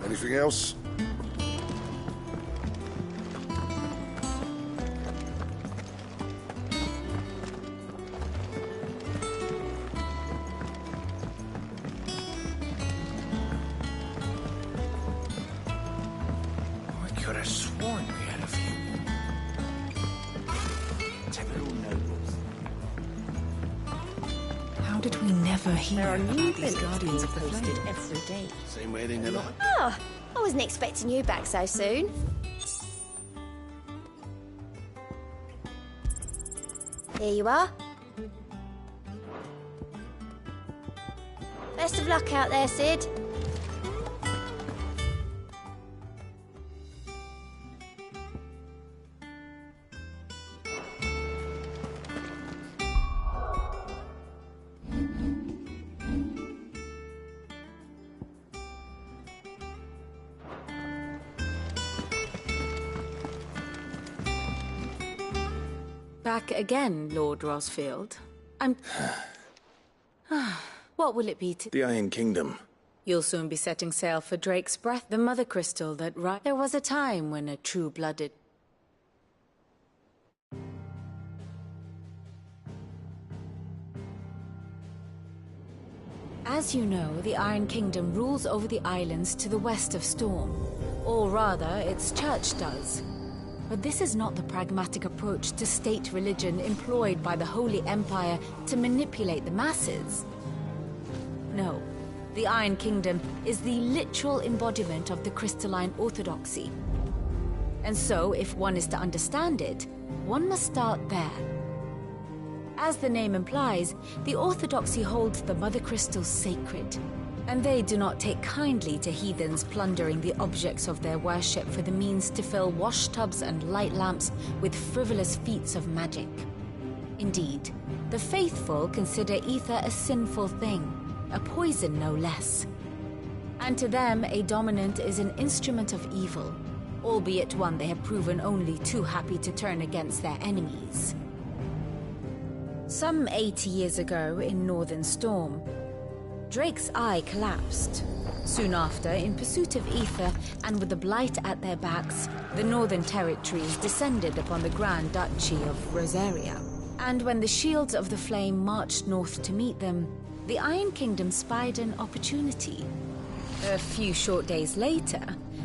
Anything else? I could have sworn we had a few. Typical nobles. How did we never hear There are new about these villains Guardians of the being Flame? posted every day. Same way they never... Oh, I wasn't expecting you back so soon. Here you are. Best of luck out there, Sid. Back again, Lord Rosfield. I'm... What will it be to... The Iron Kingdom. You'll soon be setting sail for Drake's Breath, the mother crystal that There was a time when a true-blooded... As you know, the Iron Kingdom rules over the islands to the west of Storm. Or rather, its church does. But this is not the pragmatic approach to state religion employed by the Holy Empire to manipulate the masses. No, the Iron Kingdom is the literal embodiment of the crystalline orthodoxy. And so, if one is to understand it, one must start there. As the name implies, the orthodoxy holds the Mother Crystals sacred, and they do not take kindly to heathens plundering the objects of their worship for the means to fill washtubs and light lamps with frivolous feats of magic. Indeed, the faithful consider ether a sinful thing, a poison no less. And to them, a dominant is an instrument of evil, albeit one they have proven only too happy to turn against their enemies. Some 80 years ago in Northern Storm, Drake's eye collapsed. Soon after, in pursuit of ether and with the blight at their backs, the Northern Territories descended upon the Grand Duchy of Rosaria. And when the Shields of the Flame marched north to meet them, the Iron Kingdom spied an opportunity. A few short days later,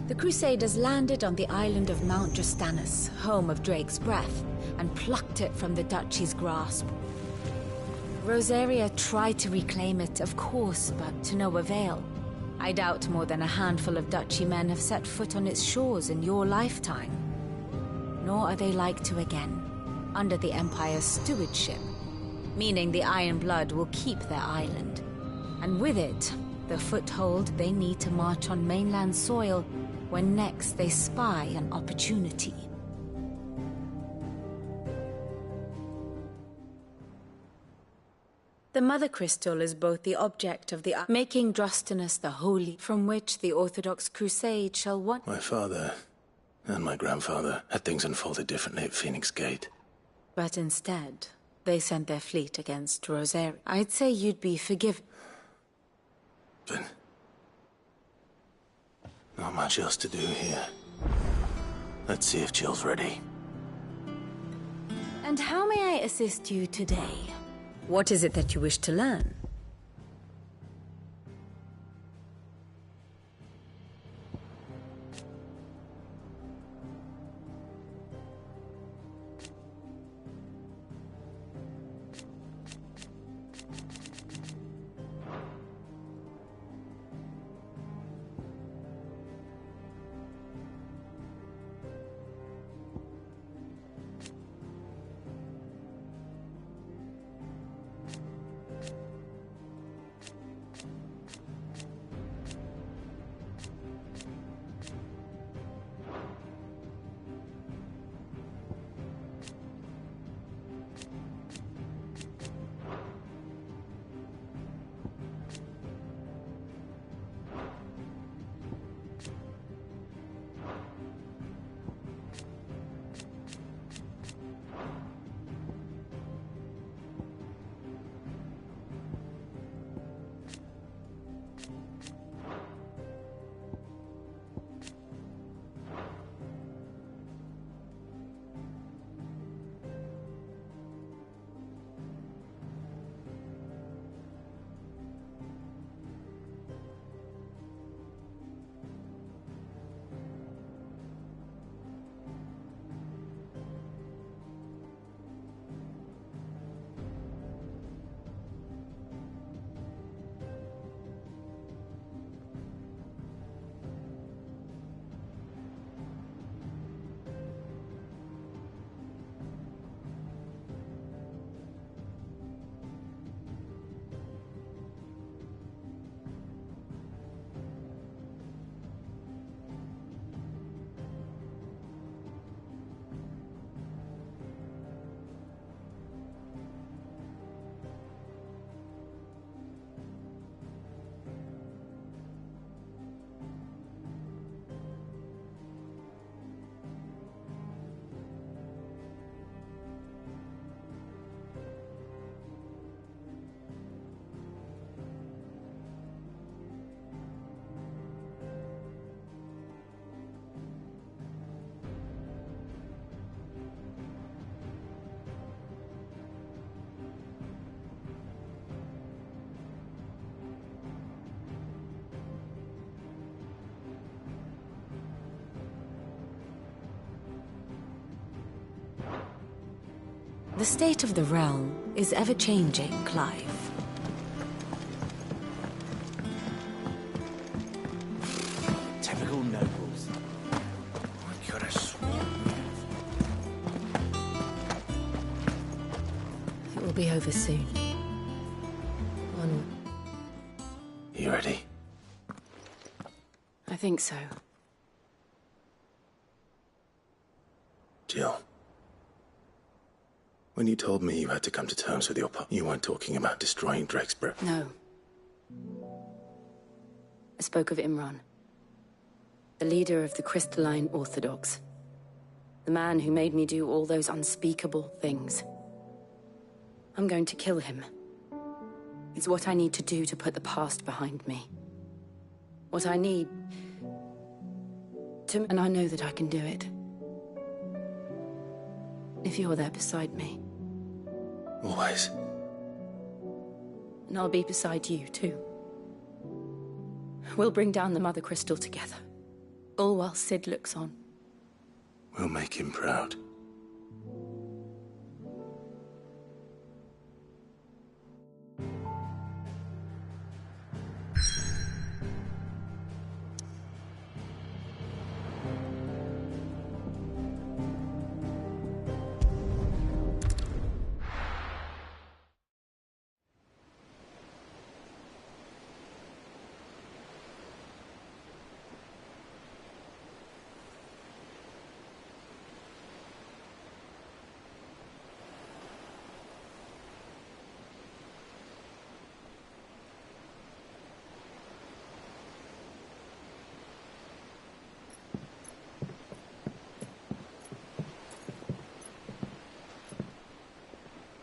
the Crusaders landed on the island of Mount Justanus, home of Drake's Breath, and plucked it from the Duchy's grasp. Rosaria tried to reclaim it, of course, but to no avail. I doubt more than a handful of Duchy men have set foot on its shores in your lifetime. Nor are they like to again, under the Empire's stewardship, meaning the Iron Blood will keep their island, and with it, the foothold they need to march on mainland soil when next they spy an opportunity. The Mother Crystal is both the object of the making Drustinus the holy, from which the Orthodox Crusade shall one... My father and my grandfather had things unfolded differently at Phoenix Gate. But instead, they sent their fleet against Rosaria. I'd say you'd be forgiven. But not much else to do here. Let's see if Jill's ready. And how may I assist you today? What is it that you wish to learn? The state of the realm is ever-changing, Clive. Typical nobles. I could have sworn. It will be over soon. Onward. You ready? I think so. Jill. When you told me you had to come to terms with your you weren't talking about destroying Drake's breath. No. I spoke of Imran. The leader of the Crystalline Orthodox. The man who made me do all those unspeakable things. I'm going to kill him. It's what I need to do to put the past behind me. What I need to... And I know that I can do it. If you're there beside me. Always. And I'll be beside you, too. We'll bring down the Mother Crystal together. All while Sid looks on. We'll make him proud.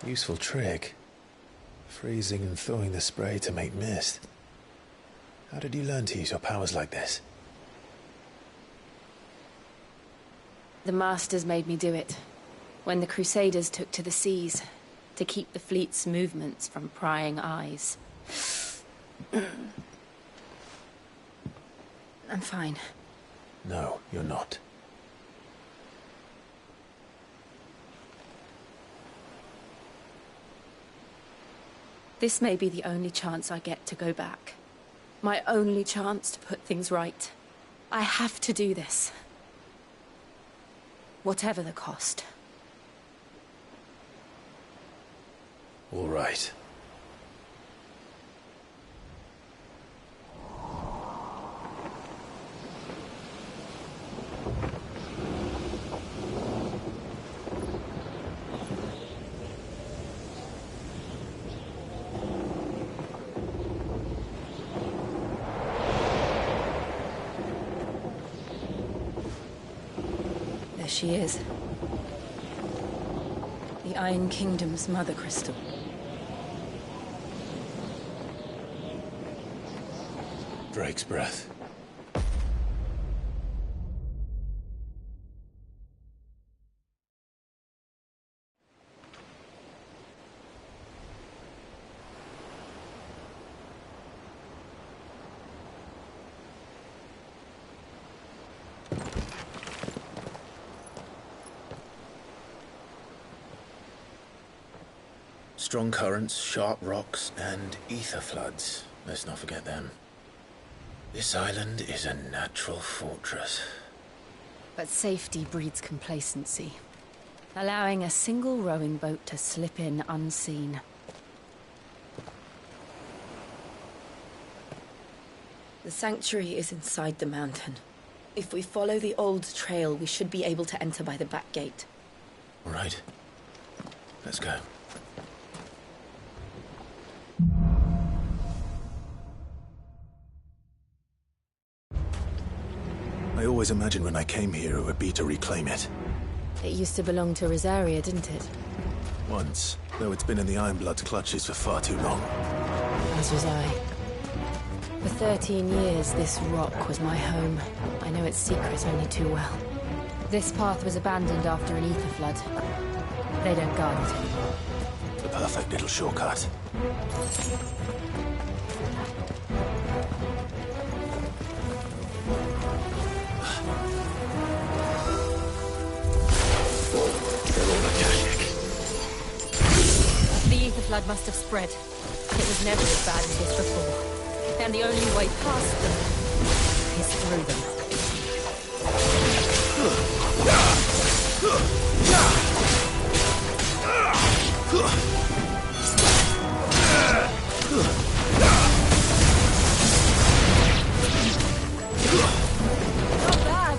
Useful trick. Freezing and thawing the spray to make mist. How did you learn to use your powers like this? The Masters made me do it. When the Crusaders took to the seas, to keep the fleet's movements from prying eyes. I'm fine. No, you're not. This may be the only chance I get to go back. My only chance to put things right. I have to do this. Whatever the cost. All right. She is. The Iron Kingdom's Mother Crystal. Drake's breath. Strong currents, sharp rocks, and ether floods. Let's not forget them. This island is a natural fortress. But safety breeds complacency. Allowing a single rowing boat to slip in unseen. The sanctuary is inside the mountain. If we follow the old trail, we should be able to enter by the back gate. All right. Let's go. I always imagined when I came here it would be to reclaim it. It used to belong to Rosaria, didn't it? Once, though it's been in the Ironblood's clutches for far too long. As was I. For 13 years, this rock was my home. I know its secret only too well. This path was abandoned after an ether flood. They don't guard it anymore. The perfect little shortcut. flood must have spread. It was never as bad as this before. And the only way past them is through them. Not bad.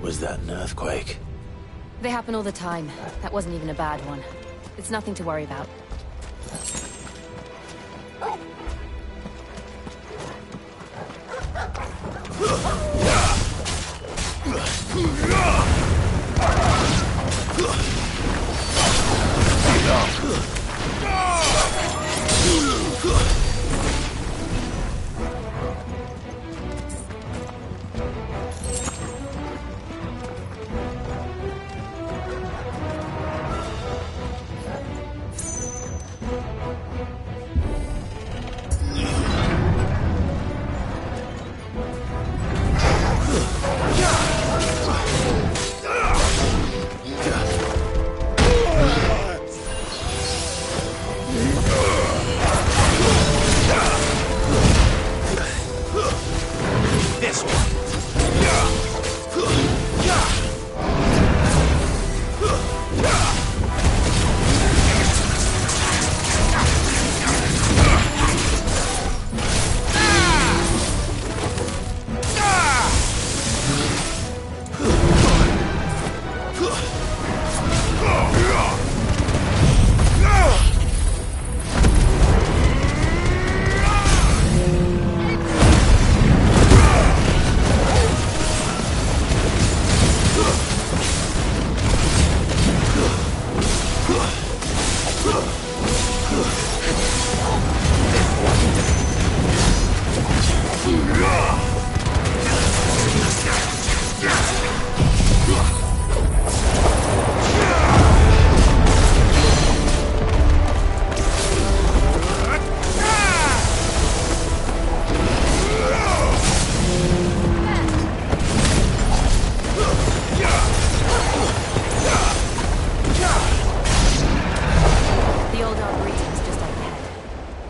Was that an earthquake? They happen all the time. That wasn't even a bad one. It's nothing to worry about.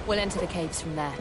We'll enter the caves from there.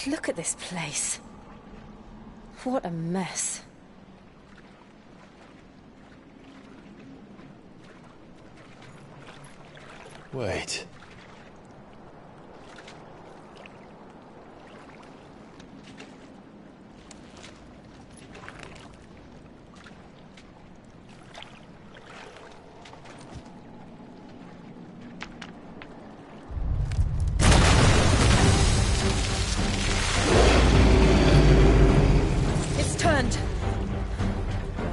Look at this place. What a mess. Wait.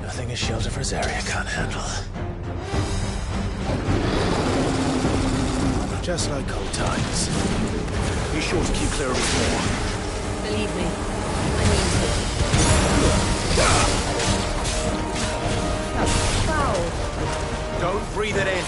Nothing a shelter for Zarya can't handle. Just like old times. Be sure to keep clear of his more. Believe me, That's foul. Don't breathe it in.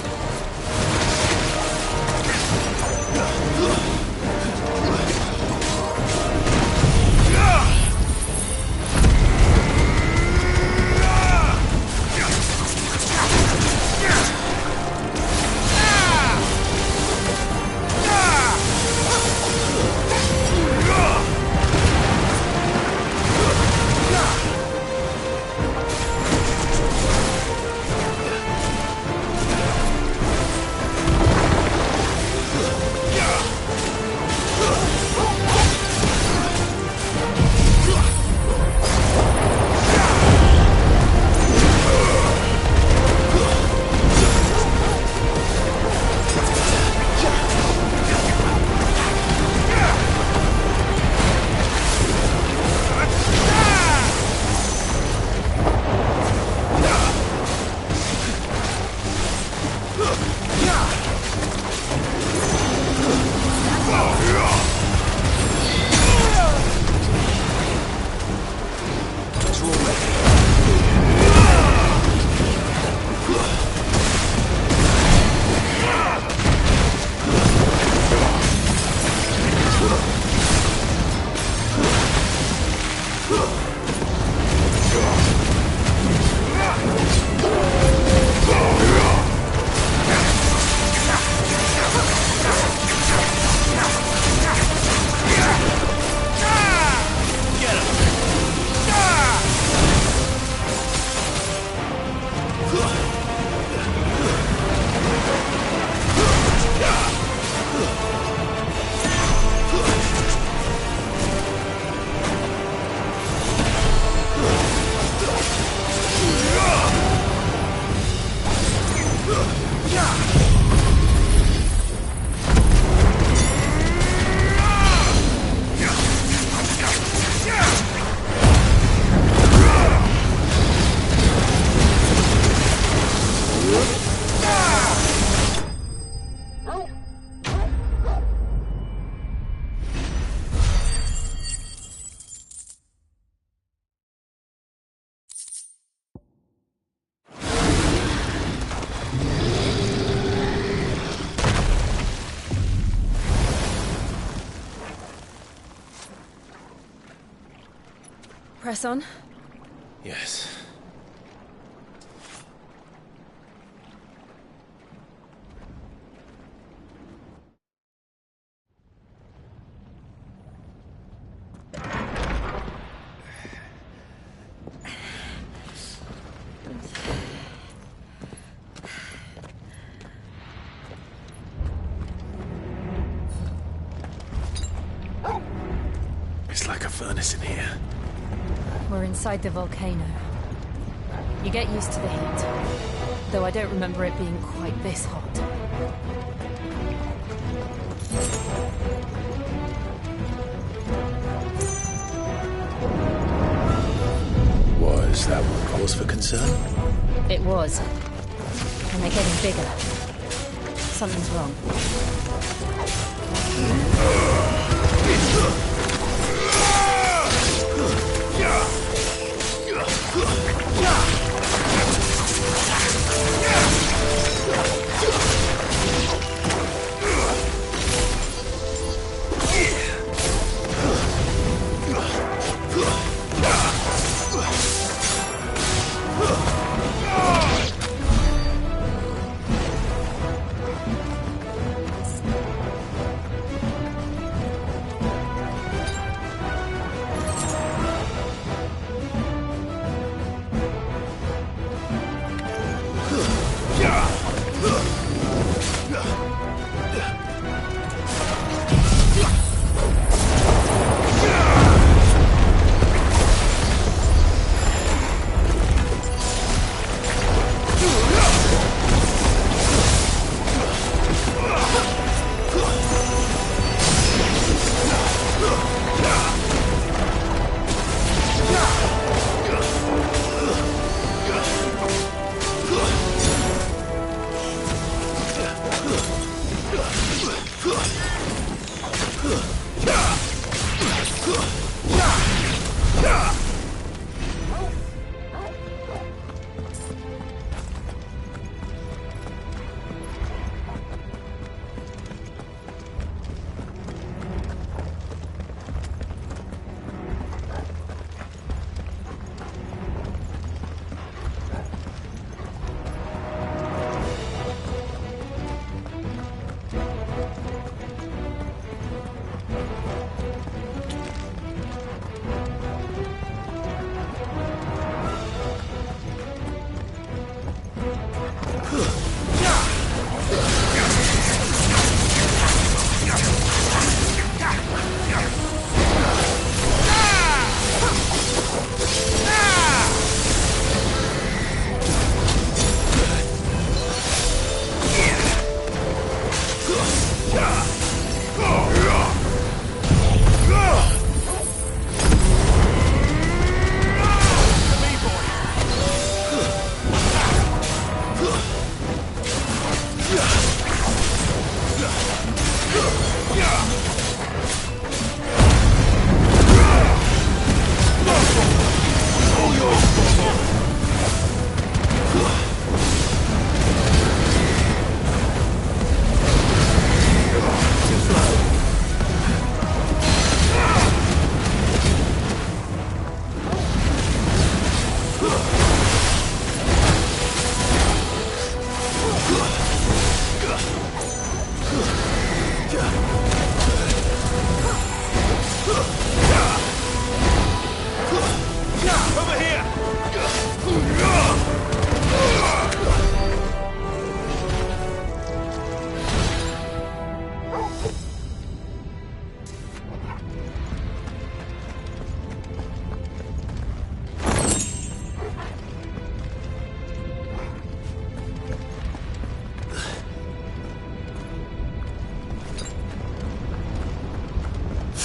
Press on. Yes. It's like a furnace in here. We're inside the volcano. You get used to the heat, though I don't remember it being quite this hot. Was that one cause for concern? It was. And they're getting bigger. Something's wrong.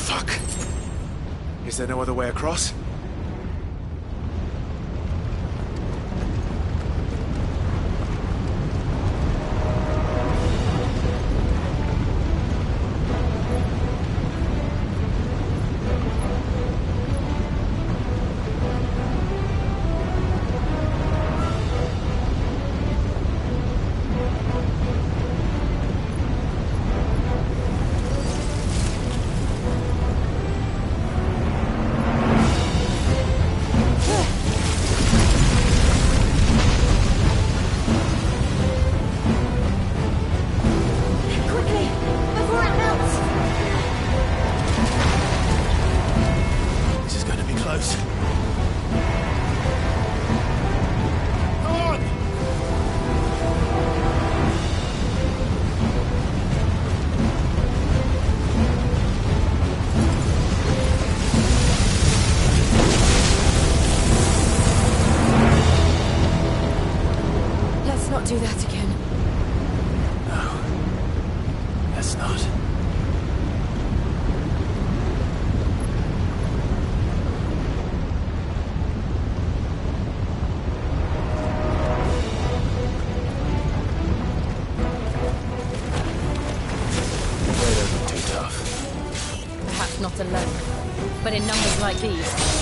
Fuck. Is there no other way across? Do that again. No. Let's not. They don't look too tough. Perhaps not alone, but in numbers like these.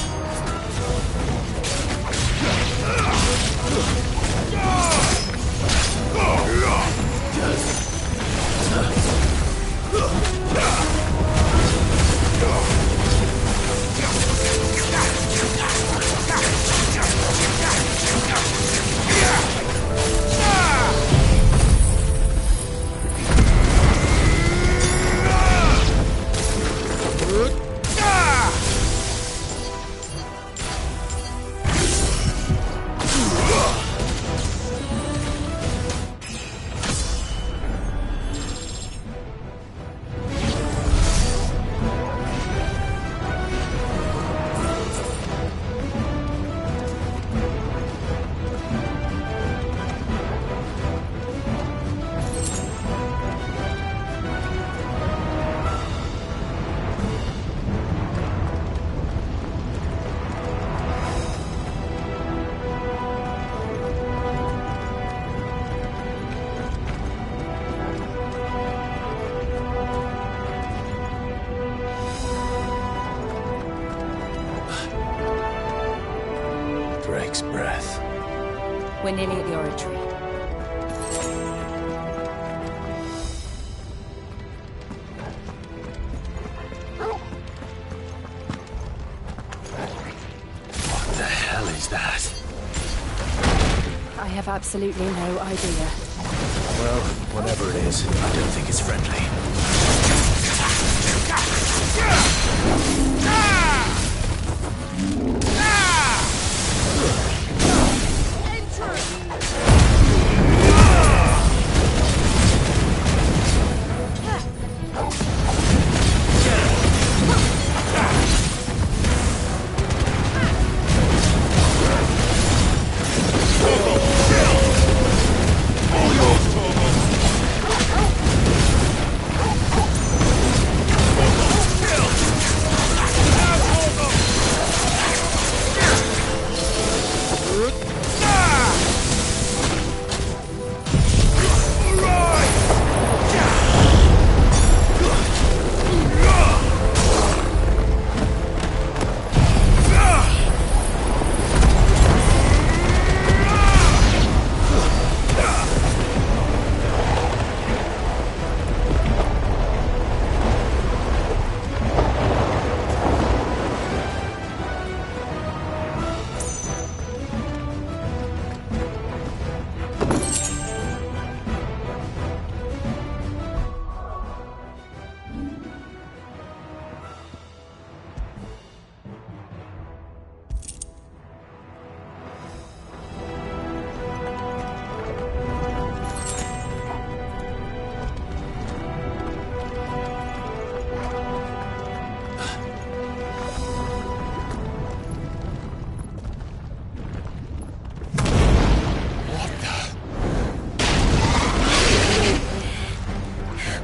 Drake's breath. We're nearly at the oratory. What the hell is that? I have absolutely no idea. Well, whatever it is, I don't think it's friendly.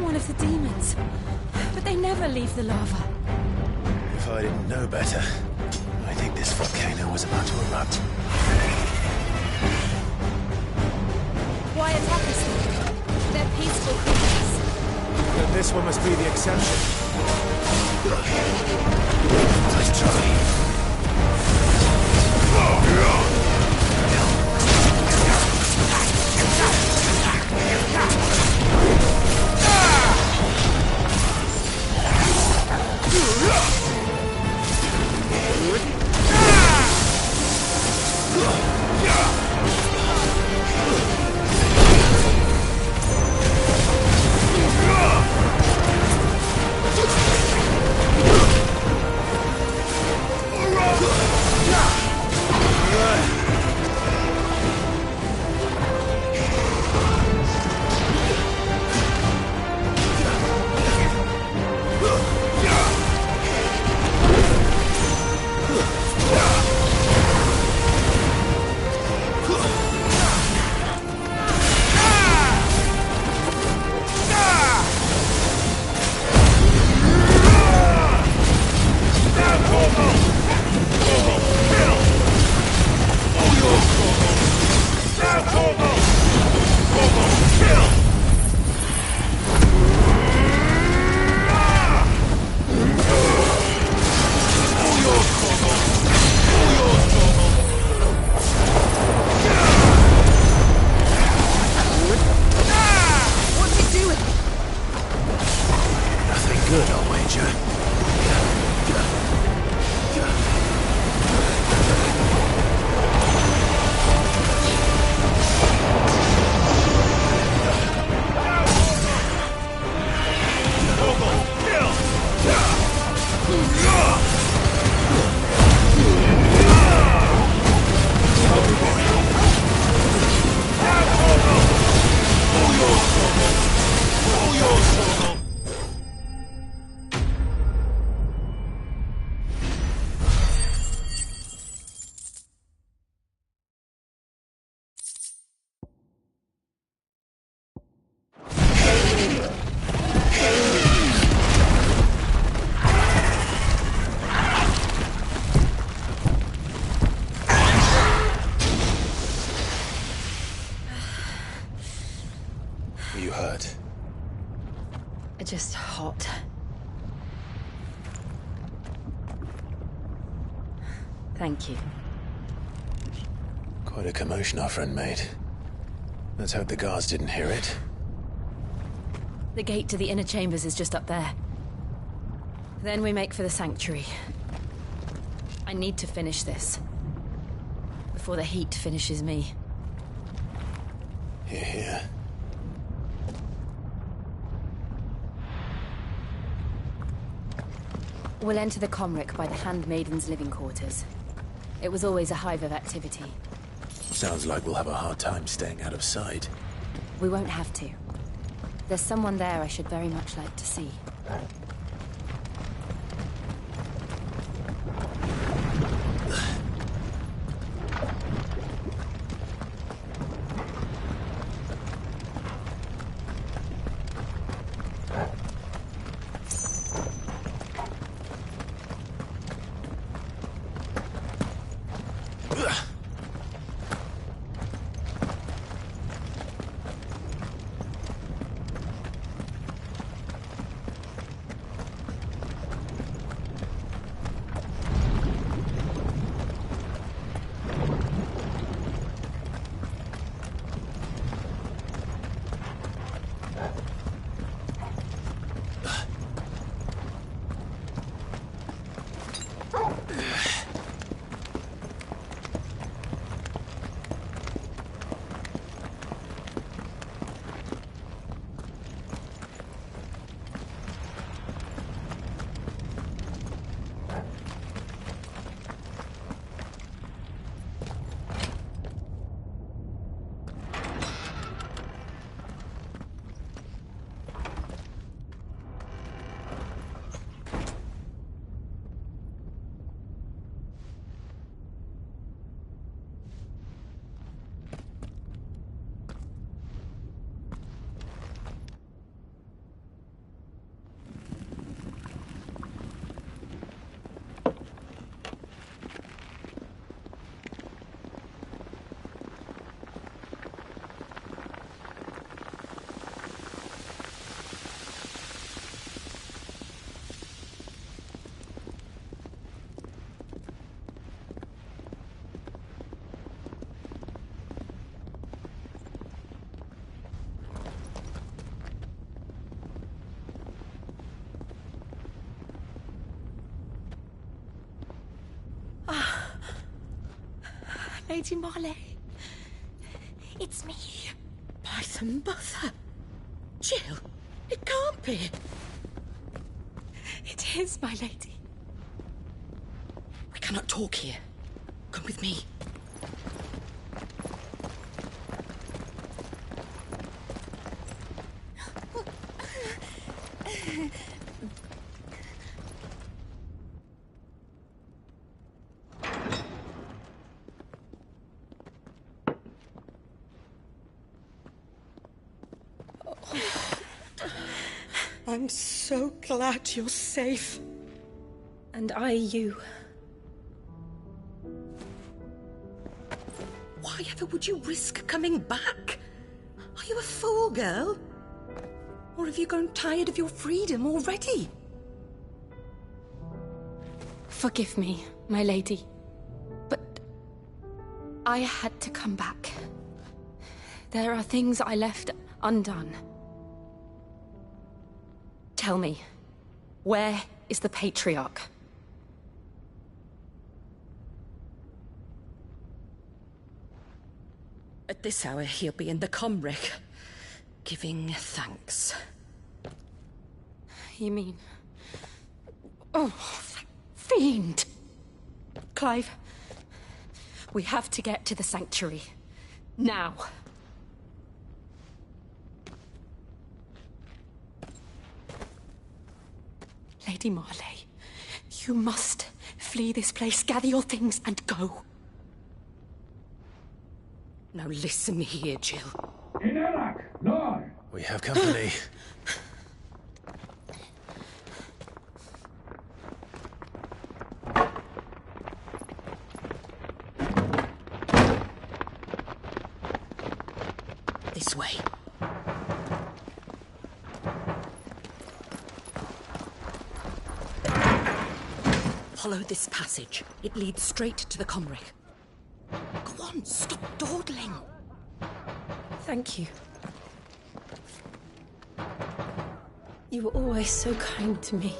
One of the demons. But they never leave the lava. If I didn't know better, I think this volcano was about to erupt. Why attack us then? They're peaceful creatures. Then this one must be the exception. Let's try. Just hot. Thank you. Quite a commotion our friend made. Let's hope the guards didn't hear it. The gate to the inner chambers is just up there. Then we make for the sanctuary. I need to finish this. Before the heat finishes me. Hear, hear. We'll enter the Comric by the Handmaiden's living quarters. It was always a hive of activity. Sounds like we'll have a hard time staying out of sight. We won't have to. There's someone there I should very much like to see. Lady Marley. It's me. By the mother. Jill, it can't be. It is, my lady. We cannot talk here. Come with me. I'm so glad you're safe. And I you. Why ever would you risk coming back? Are you a fool, girl? Or have you grown tired of your freedom already? Forgive me, my lady, but I had to come back. There are things I left undone. Tell me, where is the Patriarch? At this hour, he'll be in the Comric, giving thanks. You mean... Oh, fiend! Clive, we have to get to the sanctuary. Now. Lady Marley, you must flee this place, gather your things, and go. Now listen here, Jill. We have company. This way. Follow this passage. It leads straight to the Comric. Go on, stop dawdling. Thank you. You were always so kind to me.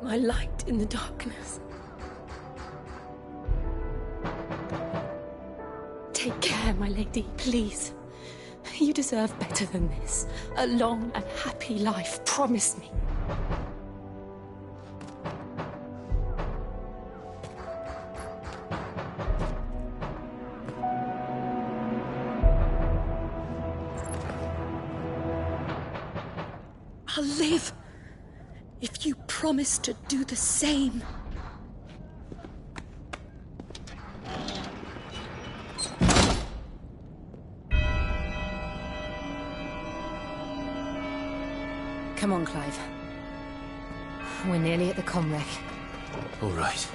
My light in the darkness. Take care, my lady, please. You deserve better than this. A long and happy life, promise me. I'll live if you promise to do the same. Come on, Clive. We're nearly at the Comric. All right.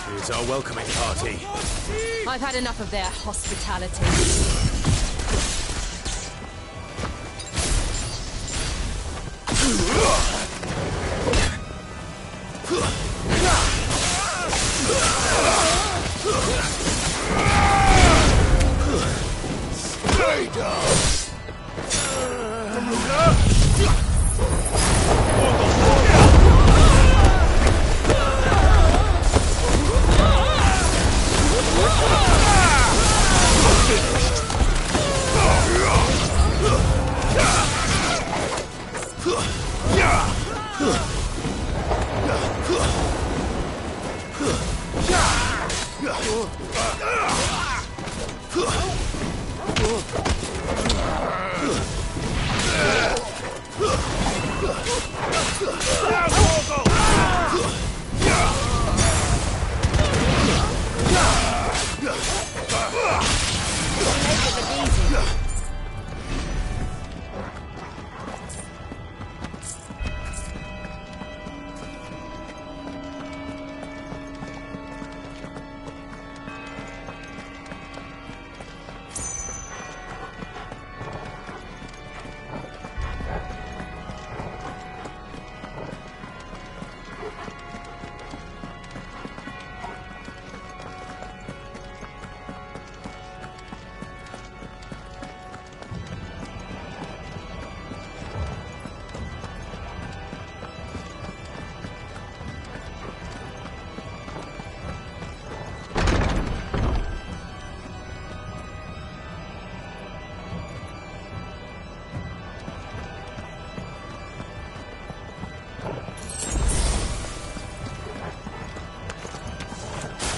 Here's our welcoming party. I've had enough of their hospitality. Stay down!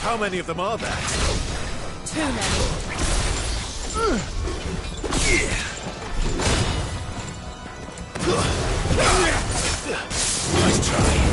How many of them are there? Too many. Nice try.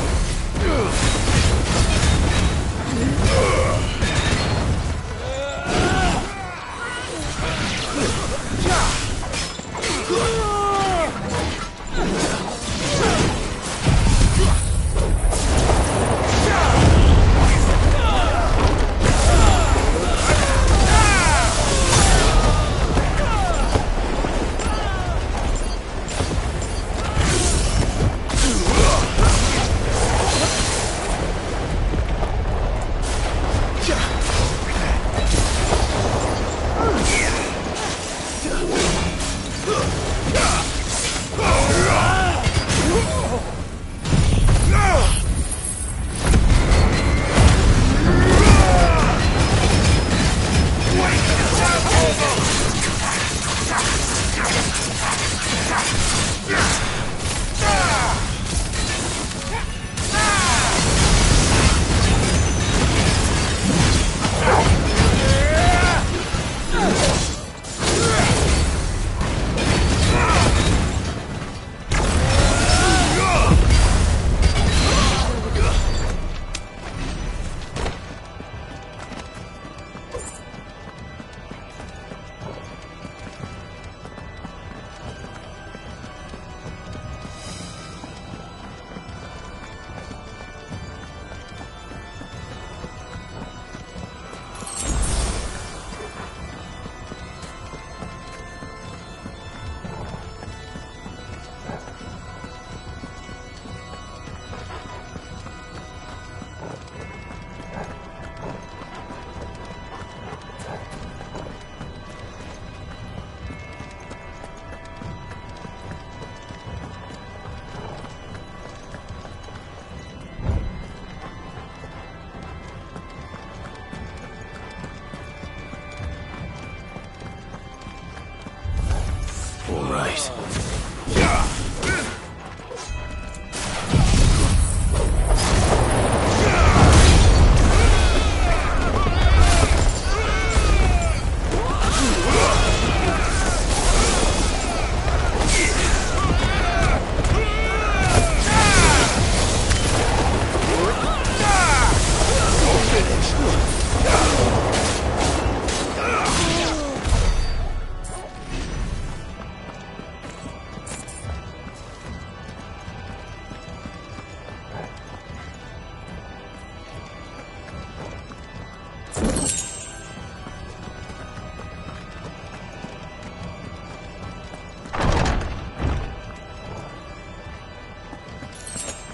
All right.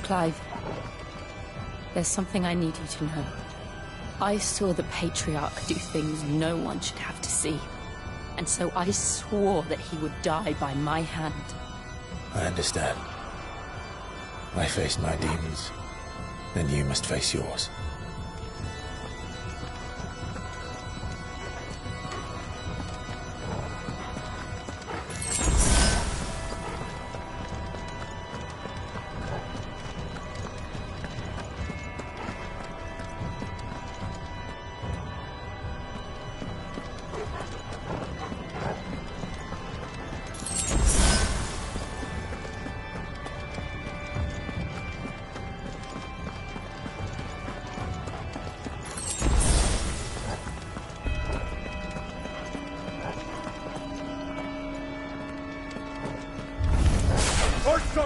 Clive, there's something I need you to know. I saw the Patriarch do things no one should have to see. And so I swore that he would die by my hand. I understand. I faced my demons. Then you must face yours.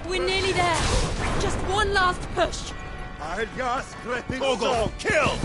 We're nearly there. Just one last push. Ogre, kill!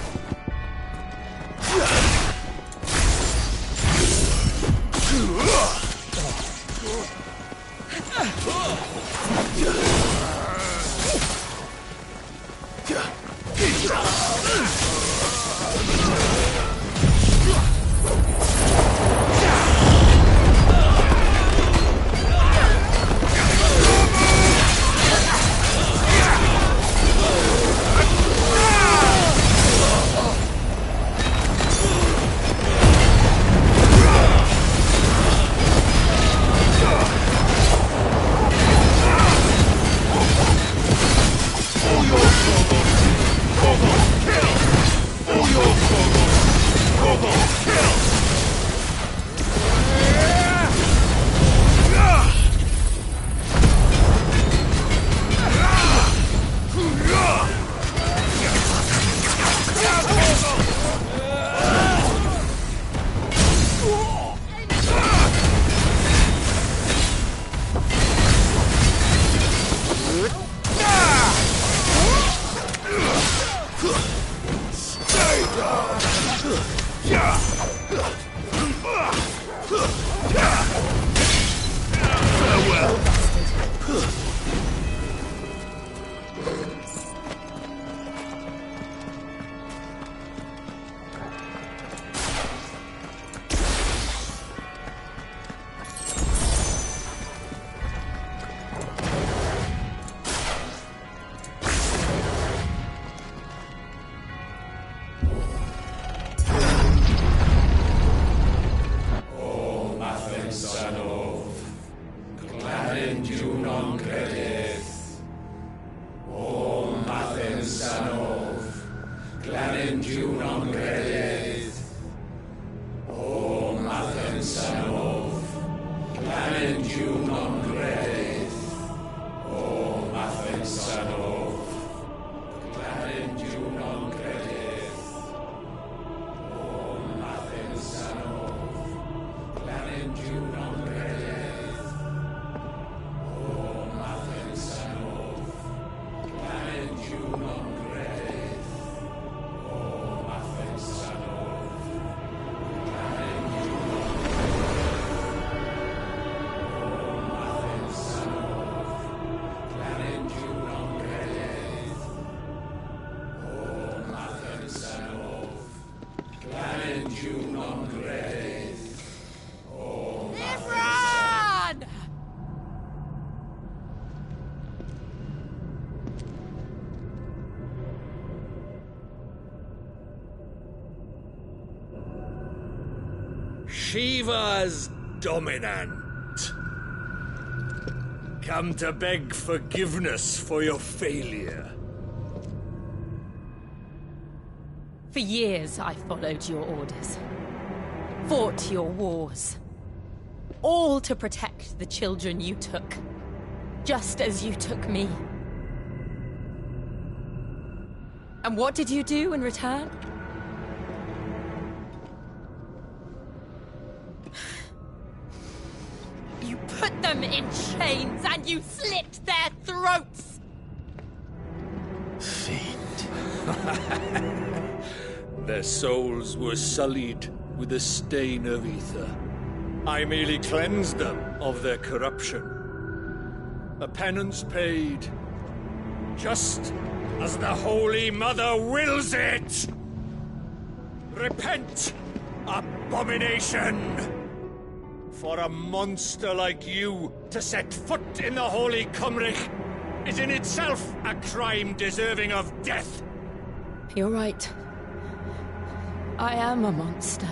non credith. O Mathen Sanov, Glanendu non credith. O Mathen Sanov, Glanendu non credith. O Mathen Sanov, Glanendu non credith. O Mathen Sanov, Glanendu non credith. O Mathen Sanov, Glanendu non credith. O Mathen Sanov, Glanendu non credith. O Mathen Sanov, Glanendu non credith. O Mathen Sanov. Shiva's dominant. Come to beg forgiveness for your failure. For years I followed your orders. Fought your wars. All to protect the children you took. Just as you took me. And what did you do in return? You put them in chains and you slit their throats! Their souls were sullied with the stain of ether. I merely cleansed them of their corruption. A penance paid, just as the Holy Mother wills it! Repent, abomination! For a monster like you to set foot in the Holy Cymric is in itself a crime deserving of death. You're right. I am a monster.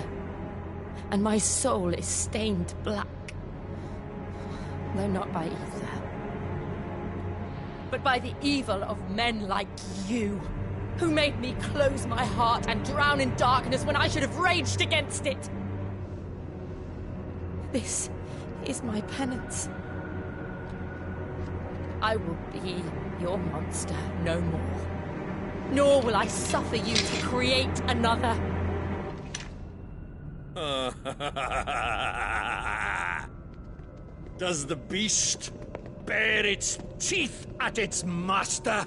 And my soul is stained black. Though not by ether. But by the evil of men like you, who made me close my heart and drown in darkness when I should have raged against it. This is my penance. I will be your monster no more. Nor will I suffer you to create another. Does the beast bare its teeth at its master?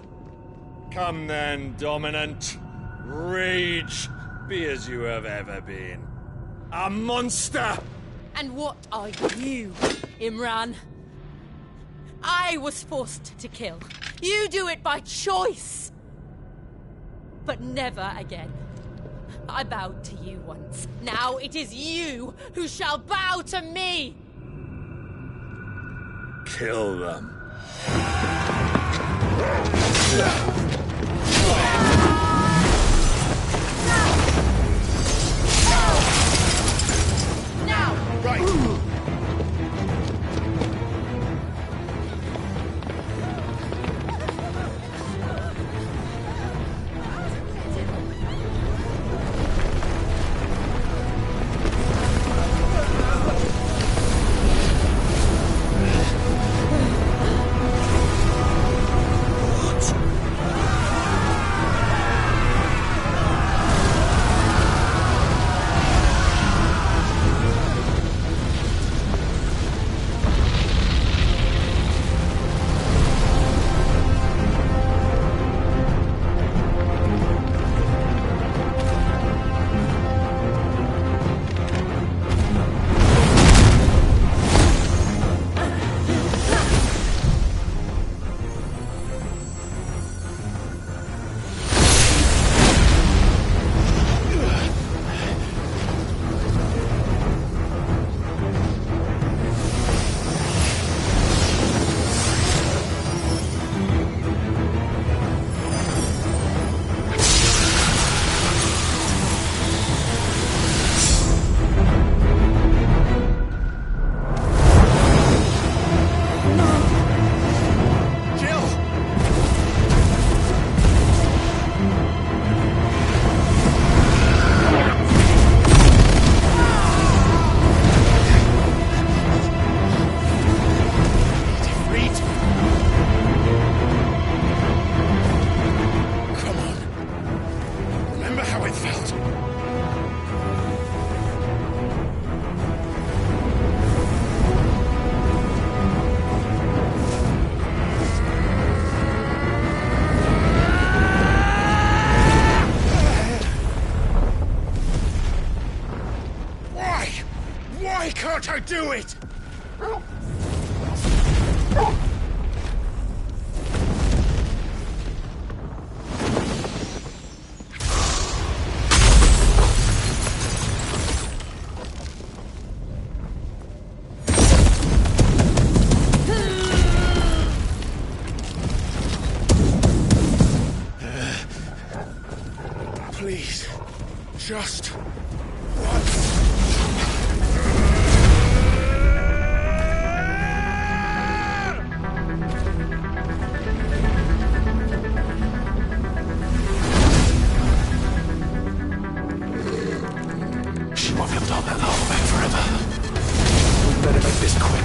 Come then, dominant. Rage, be as you have ever been. A monster! And what are you, Imran? I was forced to kill. You do it by choice. But never again. I bowed to you once. Now it is you who shall bow to me! Kill them. Now! Right! do it! Please, just once. She won't be able to hold that hole back forever. We better make this quick.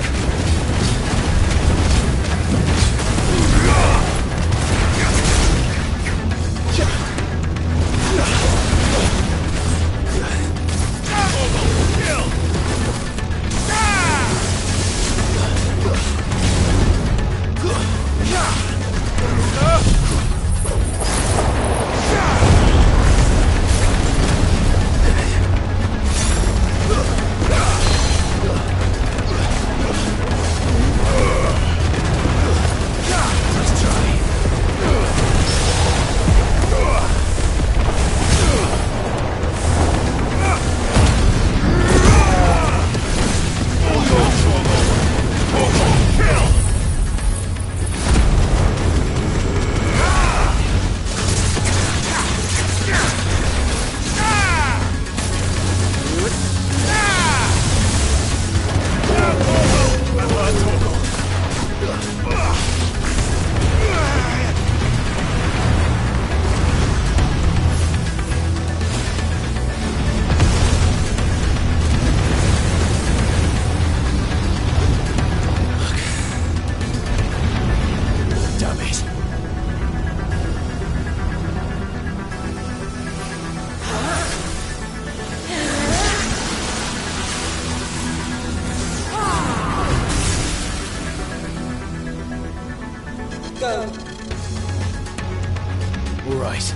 All right.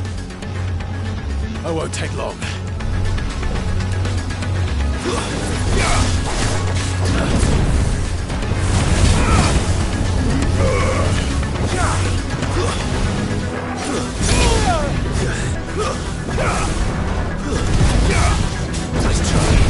I won't take long. Nice try.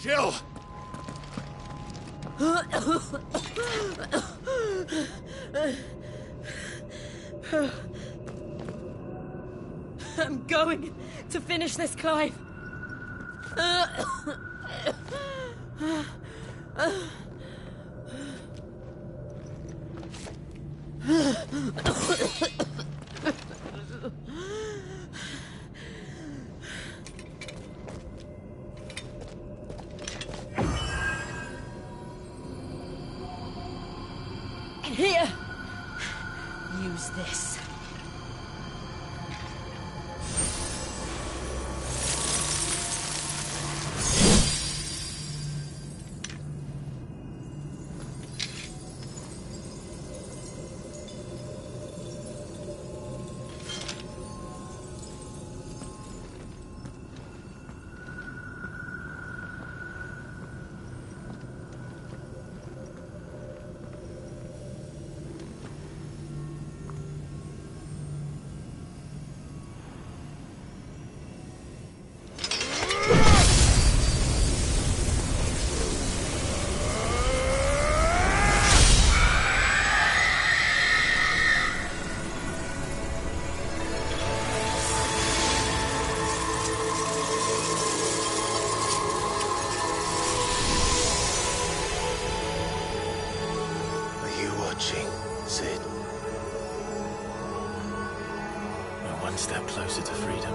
Jill! I'm going to finish this, Clive. Here! Use this. Sid. We're one step closer to freedom.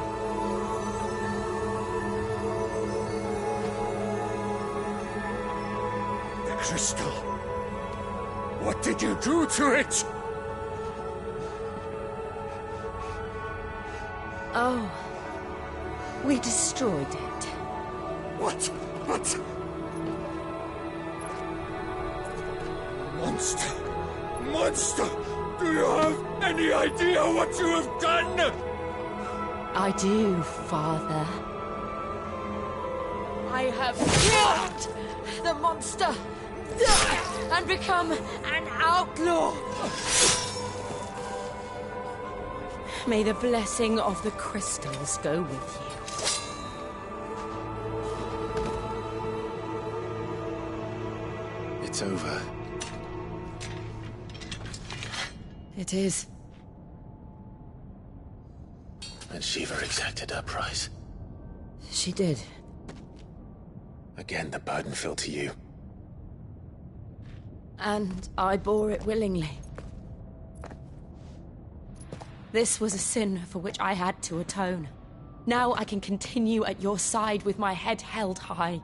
The crystal. What did you do to it? Oh. We destroyed it. What? Monster! Monster! Do you have any idea what you have done? I do, Father. I have killed the monster and become an outlaw. May the blessing of the crystals go with you. It's over. It is. And Shiva exacted her price. She did. Again, the burden fell to you. And I bore it willingly. This was a sin for which I had to atone. Now I can continue at your side with my head held high.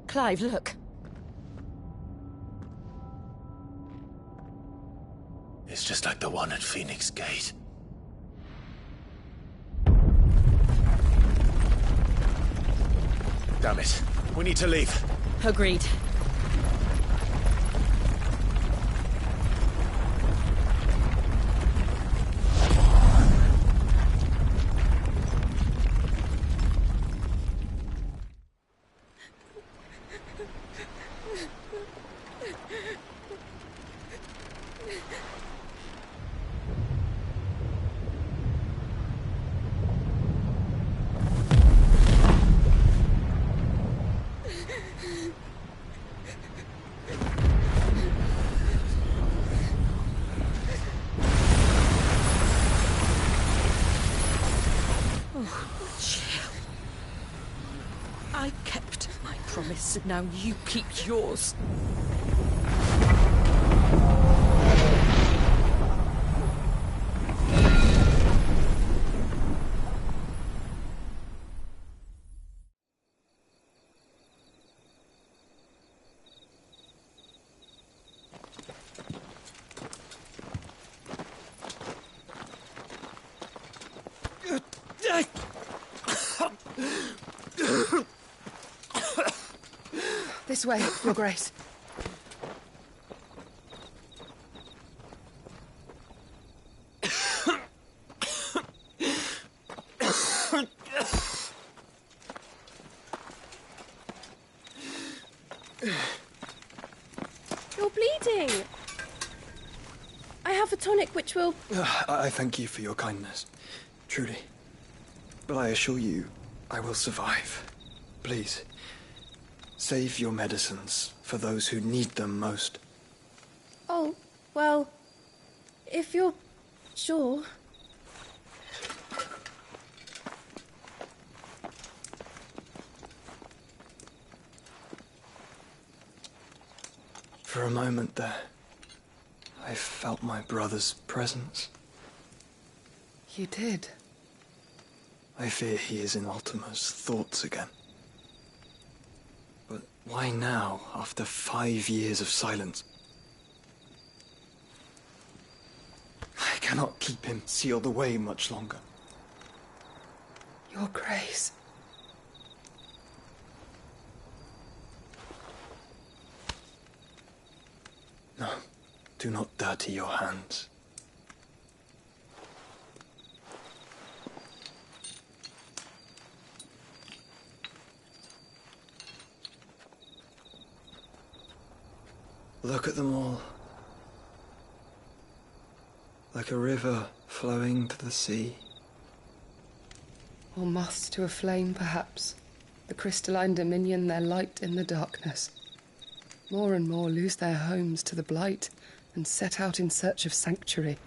Clive, look. It's just like the one at Phoenix Gate. Damn it. We need to leave. Agreed. I kept my promise, and now you keep yours. This way, Your Grace. You're bleeding. I have a tonic which will... I thank you for your kindness, truly. But I assure you, I will survive. Please, save your medicines for those who need them most. Oh, well, if you're sure... For a moment there, I felt my brother's presence. You did? I fear he is in Ultima's thoughts again. But why now, after 5 years of silence? I cannot keep him sealed away much longer. Your Grace. No, do not dirty your hands. Look at them all. Like a river flowing to the sea. Or moths to a flame, perhaps. The crystalline dominion their light in the darkness. More and more lose their homes to the blight and set out in search of sanctuary,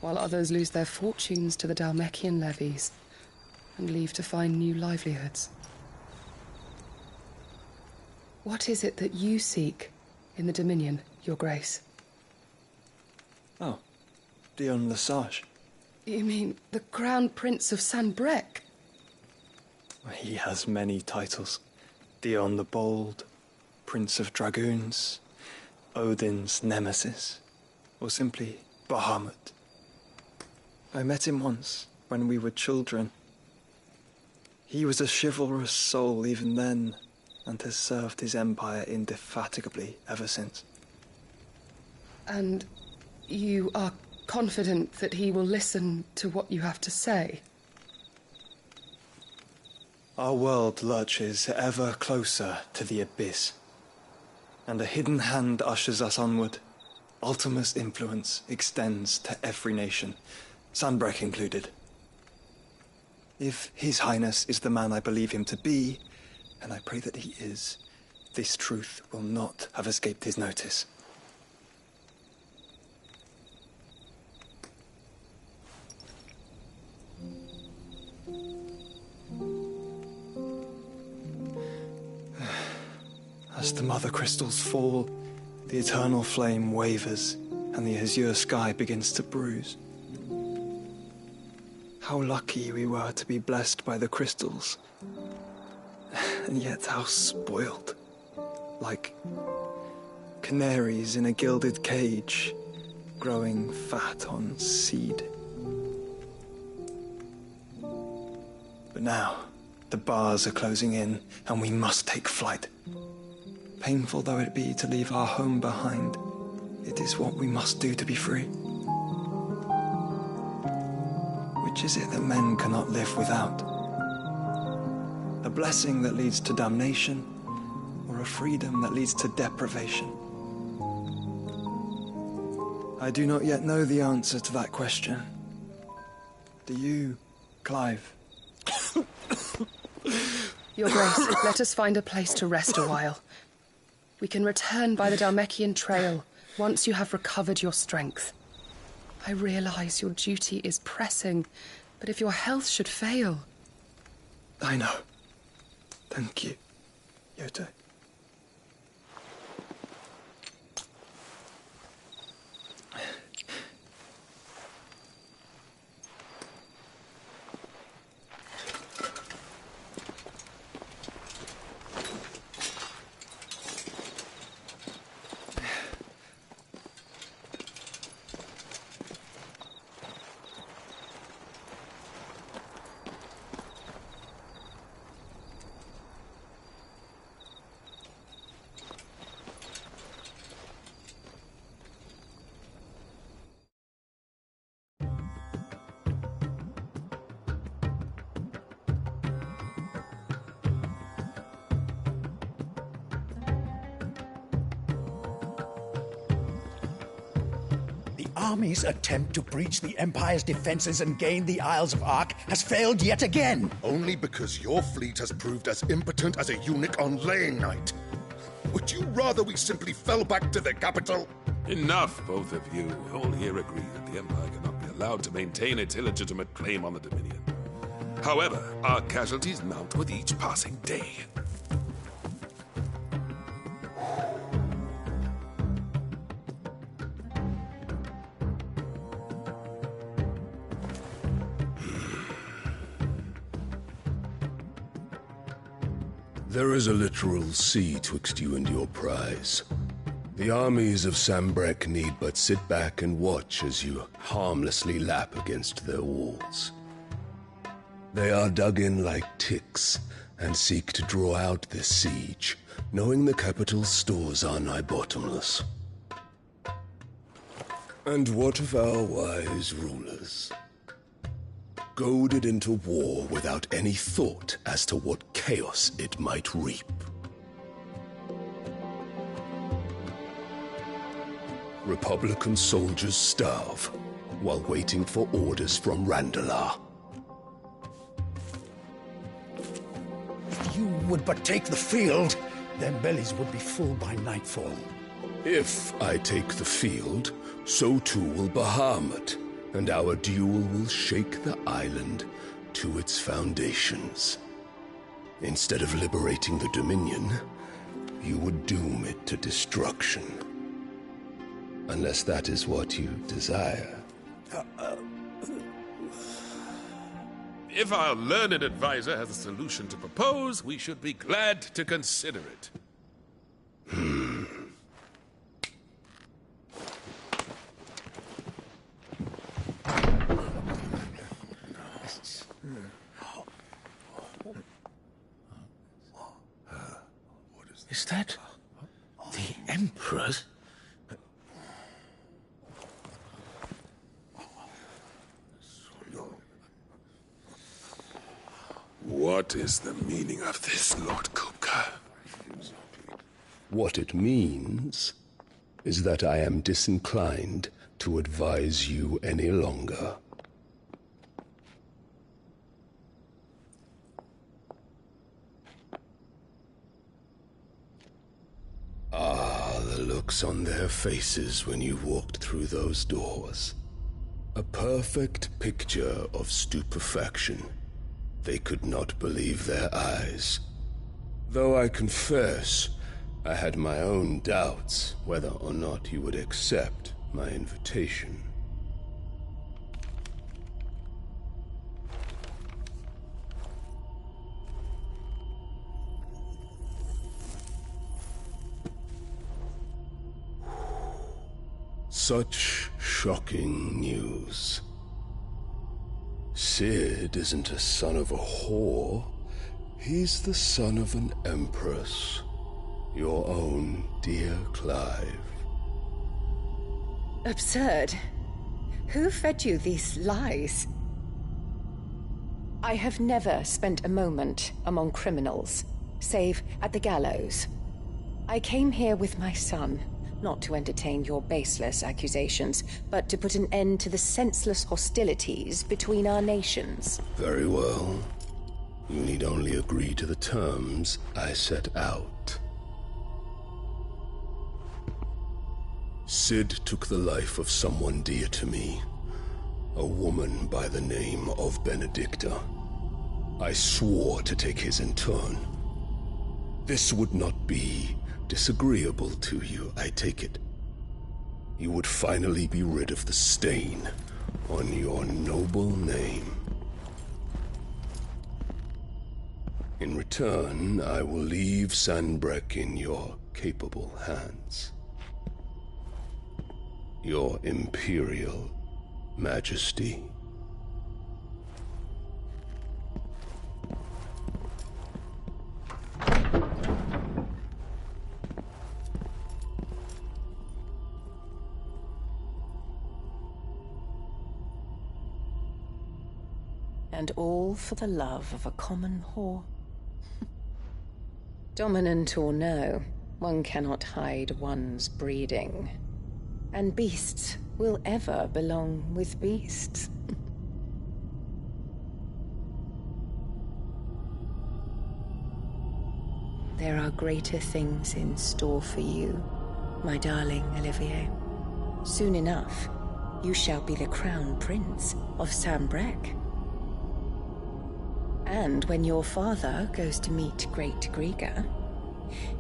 while others lose their fortunes to the Dhalmekian levies and leave to find new livelihoods. What is it that you seek in the Dominion, Your Grace? Oh, Dion Lesage. You mean the Crown Prince of Sanbreque? He has many titles. Dion the Bold, Prince of Dragoons, Odin's Nemesis, or simply Bahamut. I met him once, when we were children. He was a chivalrous soul even then, and has served his empire indefatigably ever since. And you are confident that he will listen to what you have to say? Our world lurches ever closer to the abyss, and a hidden hand ushers us onward. Ultima's influence extends to every nation, Sanbreque included. If His Highness is the man I believe him to be, and I pray that he is, this truth will not have escaped his notice. As the mother crystals fall, the eternal flame wavers, and the azure sky begins to bruise. How lucky we were to be blessed by the crystals, and yet how spoiled. Like canaries in a gilded cage, growing fat on seed. But now, the bars are closing in, and we must take flight. Painful though it be to leave our home behind, it is what we must do to be free. Which is it that men cannot live without? A blessing that leads to damnation, or a freedom that leads to deprivation? I do not yet know the answer to that question. Do you, Clive? Your Grace, let us find a place to rest a while. We can return by the Dhalmekian trail once you have recovered your strength. I realize your duty is pressing, but if your health should fail... I know. Thank you, Yote. army's attempt to breach the Empire's defenses and gain the Isles of Ark has failed yet again. Only because your fleet has proved as impotent as a eunuch on laying night. Would you rather we simply fell back to the capital? Enough, both of you. All here agree that the Empire cannot be allowed to maintain its illegitimate claim on the Dominion. However, our casualties mount with each passing day. There is a literal sea twixt you and your prize. The armies of Sambrek need but sit back and watch as you harmlessly lap against their walls. They are dug in like ticks and seek to draw out this siege, knowing the capital's stores are nigh bottomless. And what of our wise rulers? Goaded into war without any thought as to what chaos it might reap. Republican soldiers starve while waiting for orders from Randalar. If you would but take the field, their bellies would be full by nightfall. If I take the field, so too will Bahamut, and our duel will shake the island to its foundations. Instead of liberating the Dominion, you would doom it to destruction. Unless that is what you desire. If our learned advisor has a solution to propose, we should be glad to consider it. Is that the Emperor's? What is the meaning of this, Lord Kupka? What it means is that I am disinclined to advise you any longer. Ah, the looks on their faces when you walked through those doors. A perfect picture of stupefaction. They could not believe their eyes. Though I confess, I had my own doubts whether or not you would accept my invitation. Such shocking news. Sid isn't a son of a whore. He's the son of an empress. Your own dear Clive. Absurd. Who fed you these lies? I have never spent a moment among criminals, save at the gallows. I came here with my son, not to entertain your baseless accusations, but to put an end to the senseless hostilities between our nations. Very well. You need only agree to the terms I set out. Sid took the life of someone dear to me, a woman by the name of Benedicta. I swore to take his in turn. This would not be disagreeable to you, I take it. You would finally be rid of the stain on your noble name. In return, I will leave Sanbreque in your capable hands. Your Imperial Majesty. And all for the love of a common whore. Dominant or no, one cannot hide one's breeding. And beasts will ever belong with beasts. There are greater things in store for you, my darling Olivier. Soon enough, you shall be the crown prince of Sambrec. And when your father goes to meet Great Grieger,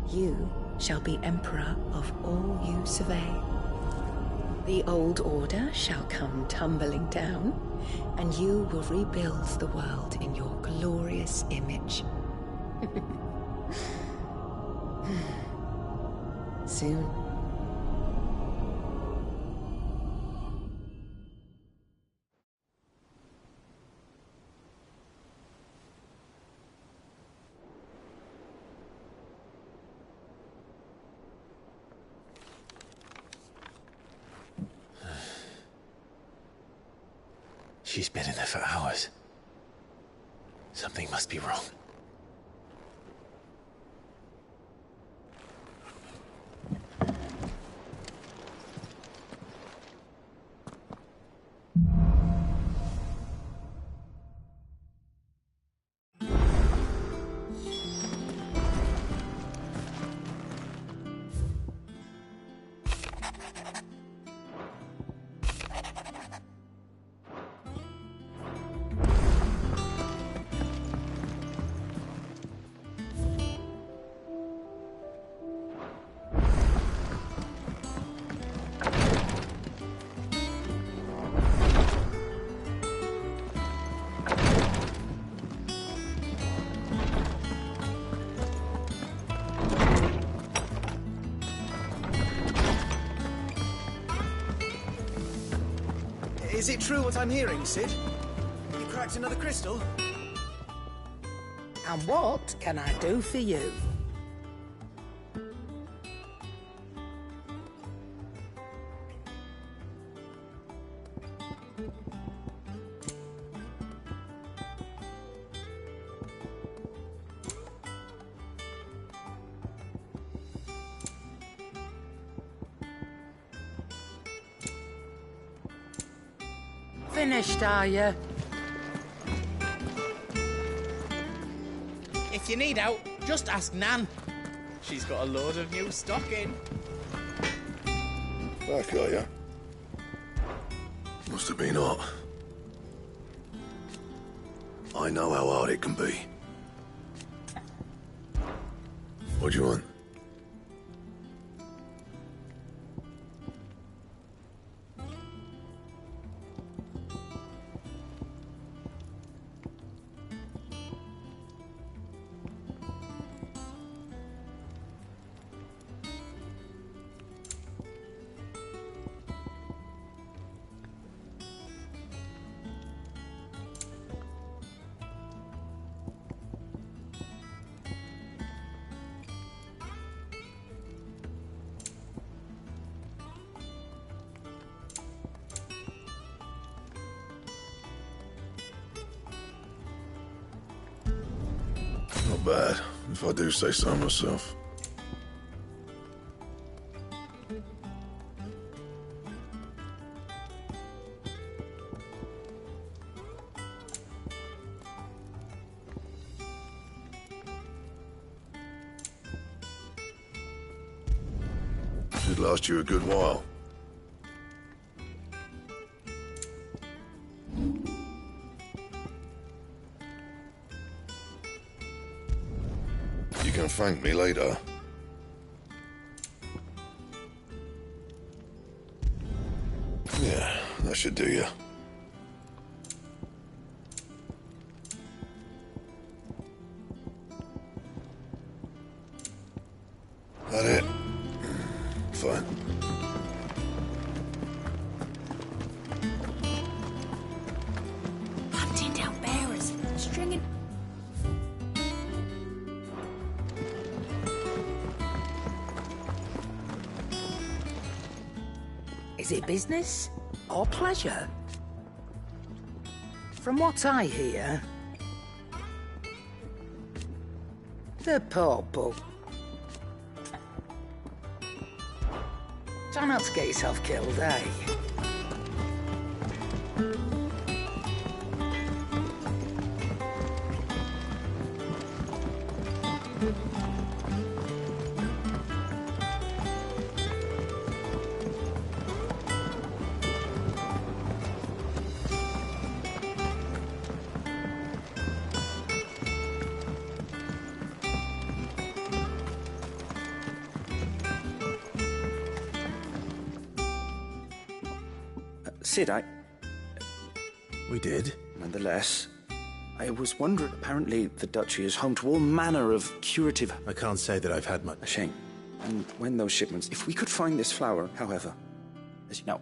you shall be emperor of all you survey. The old order shall come tumbling down, and you will rebuild the world in your glorious image. Soon. She's been in there for hours. Something must be wrong. Is it true what I'm hearing, Cid? You cracked another crystal? And what can I do for you? Finished, are you? If you need help, just ask Nan. She's got a load of new stock in. Back, are you? Must have been hot. I know how hard it can be. What do you want? Not bad, if I do say so myself. Should last you a good while. You can thank me later. Yeah, that should do you. That it? Fine. Hunting down bearers, stringing... Is it business or pleasure? From what I hear, the poor book. Try not to get yourself killed, eh? Sid, We did? Nonetheless, I was wondering, apparently the Duchy is home to all manner of curative... I can't say that I've had much. A shame. And when those shipments... If we could find this flower, however, as you know...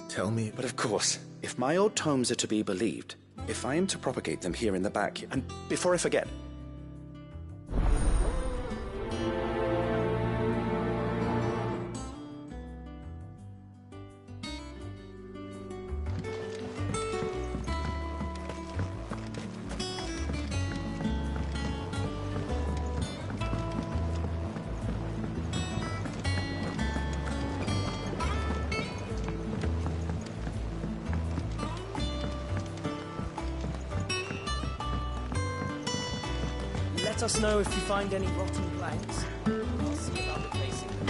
Tell me... But of course, if my old tomes are to be believed, if I am to propagate them here in the back... And before I forget... Let us know if you find any rotten planks. I'll see about replacing them.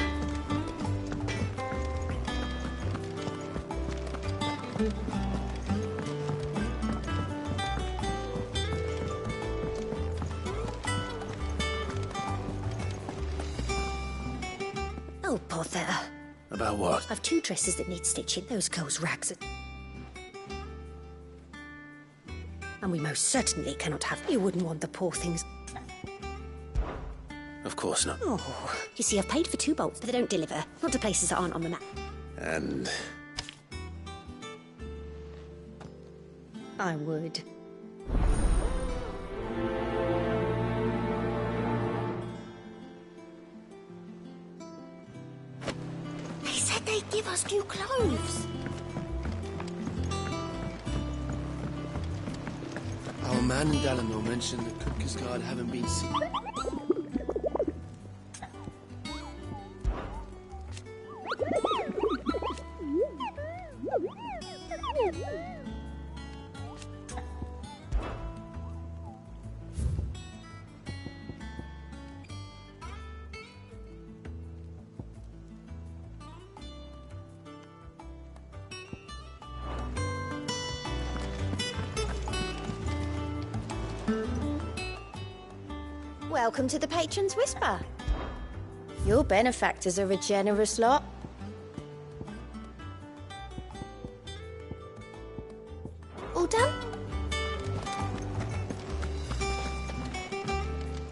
Oh, bother. About what? I've 2 dresses that need stitching. Those girls' rags are... And we most certainly cannot have... You wouldn't want the poor things... Of course not. Oh, you see, I've paid for 2 bolts, but they don't deliver. Not to places that aren't on the map. And... I would. They said they'd give us new clothes. Our man in Dalamo mentioned that Kupka's guard haven't been seen. Welcome to the Patron's Whisper. Your benefactors are a generous lot. All done?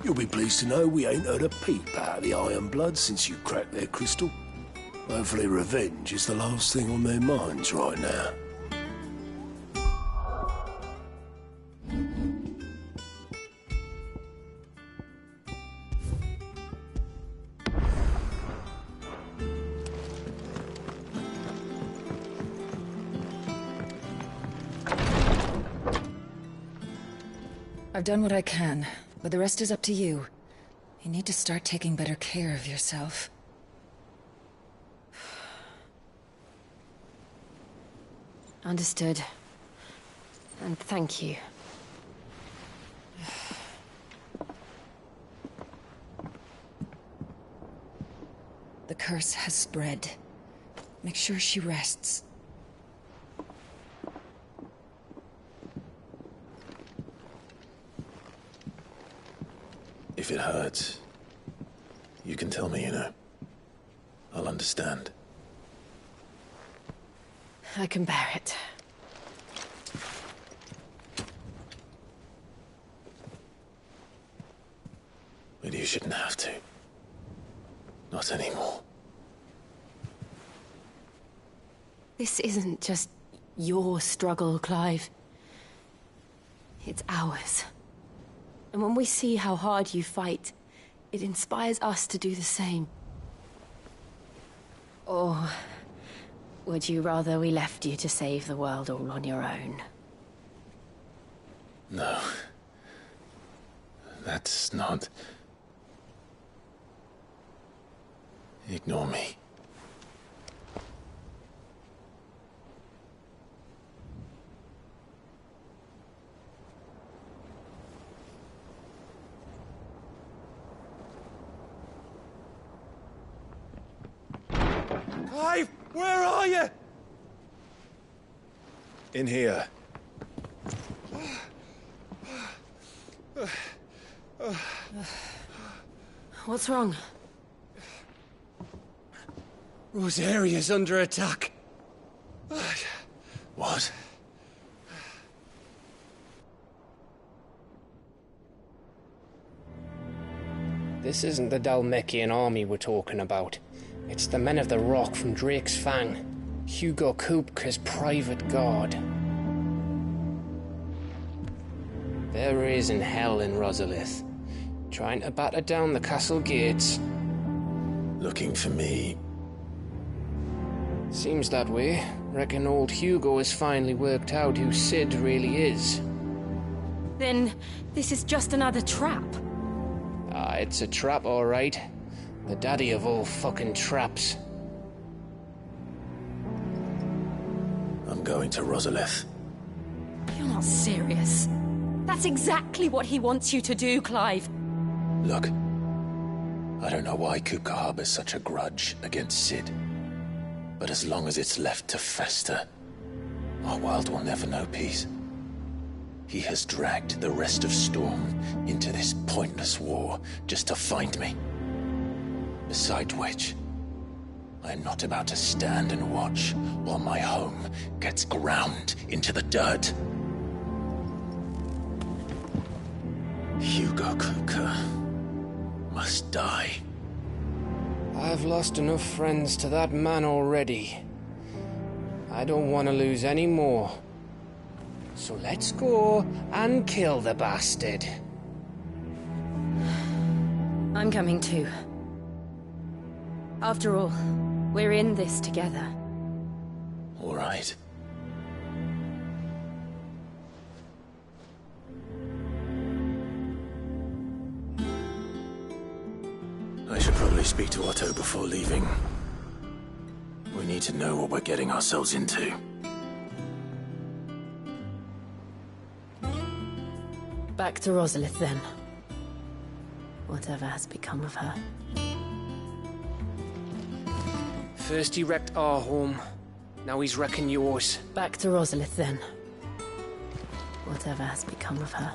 You'll be pleased to know we ain't heard a peep out of the Iron Blood since you cracked their crystal. Hopefully revenge is the last thing on their minds right now. I've done what I can, but the rest is up to you. You need to start taking better care of yourself. Understood. And thank you. The curse has spread. Make sure she rests. If it hurts, you can tell me, you know. I'll understand. I can bear it. But you shouldn't have to. Not anymore. This isn't just your struggle, Clive. It's ours. And when we see how hard you fight, it inspires us to do the same. Or would you rather we left you to save the world all on your own? No. No. That's not... Ignore me. Clive, where are you? In here. What's wrong? Rosaria's under attack. What? This isn't the Dalmekian army we're talking about. It's the men of the Rock from Drake's Fang. Hugo Kupka's private guard. There is in hell in Rosalith, trying to batter down the castle gates. Looking for me? Seems that way. Reckon old Hugo has finally worked out who Sid really is. Then this is just another trap. Ah, it's a trap, all right. The daddy of all fucking traps. I'm going to Rosalith. You're not serious. That's exactly what he wants you to do, Clive. Look, I don't know why Kupka harbors such a grudge against Sid. But as long as it's left to fester, our world will never know peace. He has dragged the rest of Storm into this pointless war just to find me. Besides which, I am not about to stand and watch while my home gets ground into the dirt. Hugo Kupka must die. I've lost enough friends to that man already. I don't want to lose any more. So let's go and kill the bastard. I'm coming too. After all, we're in this together. All right. I should probably speak to Otto before leaving. We need to know what we're getting ourselves into. Back to Rosalith, then. Whatever has become of her. First he wrecked our home, now he's wrecking yours. Back to Rosalith, then. Whatever has become of her.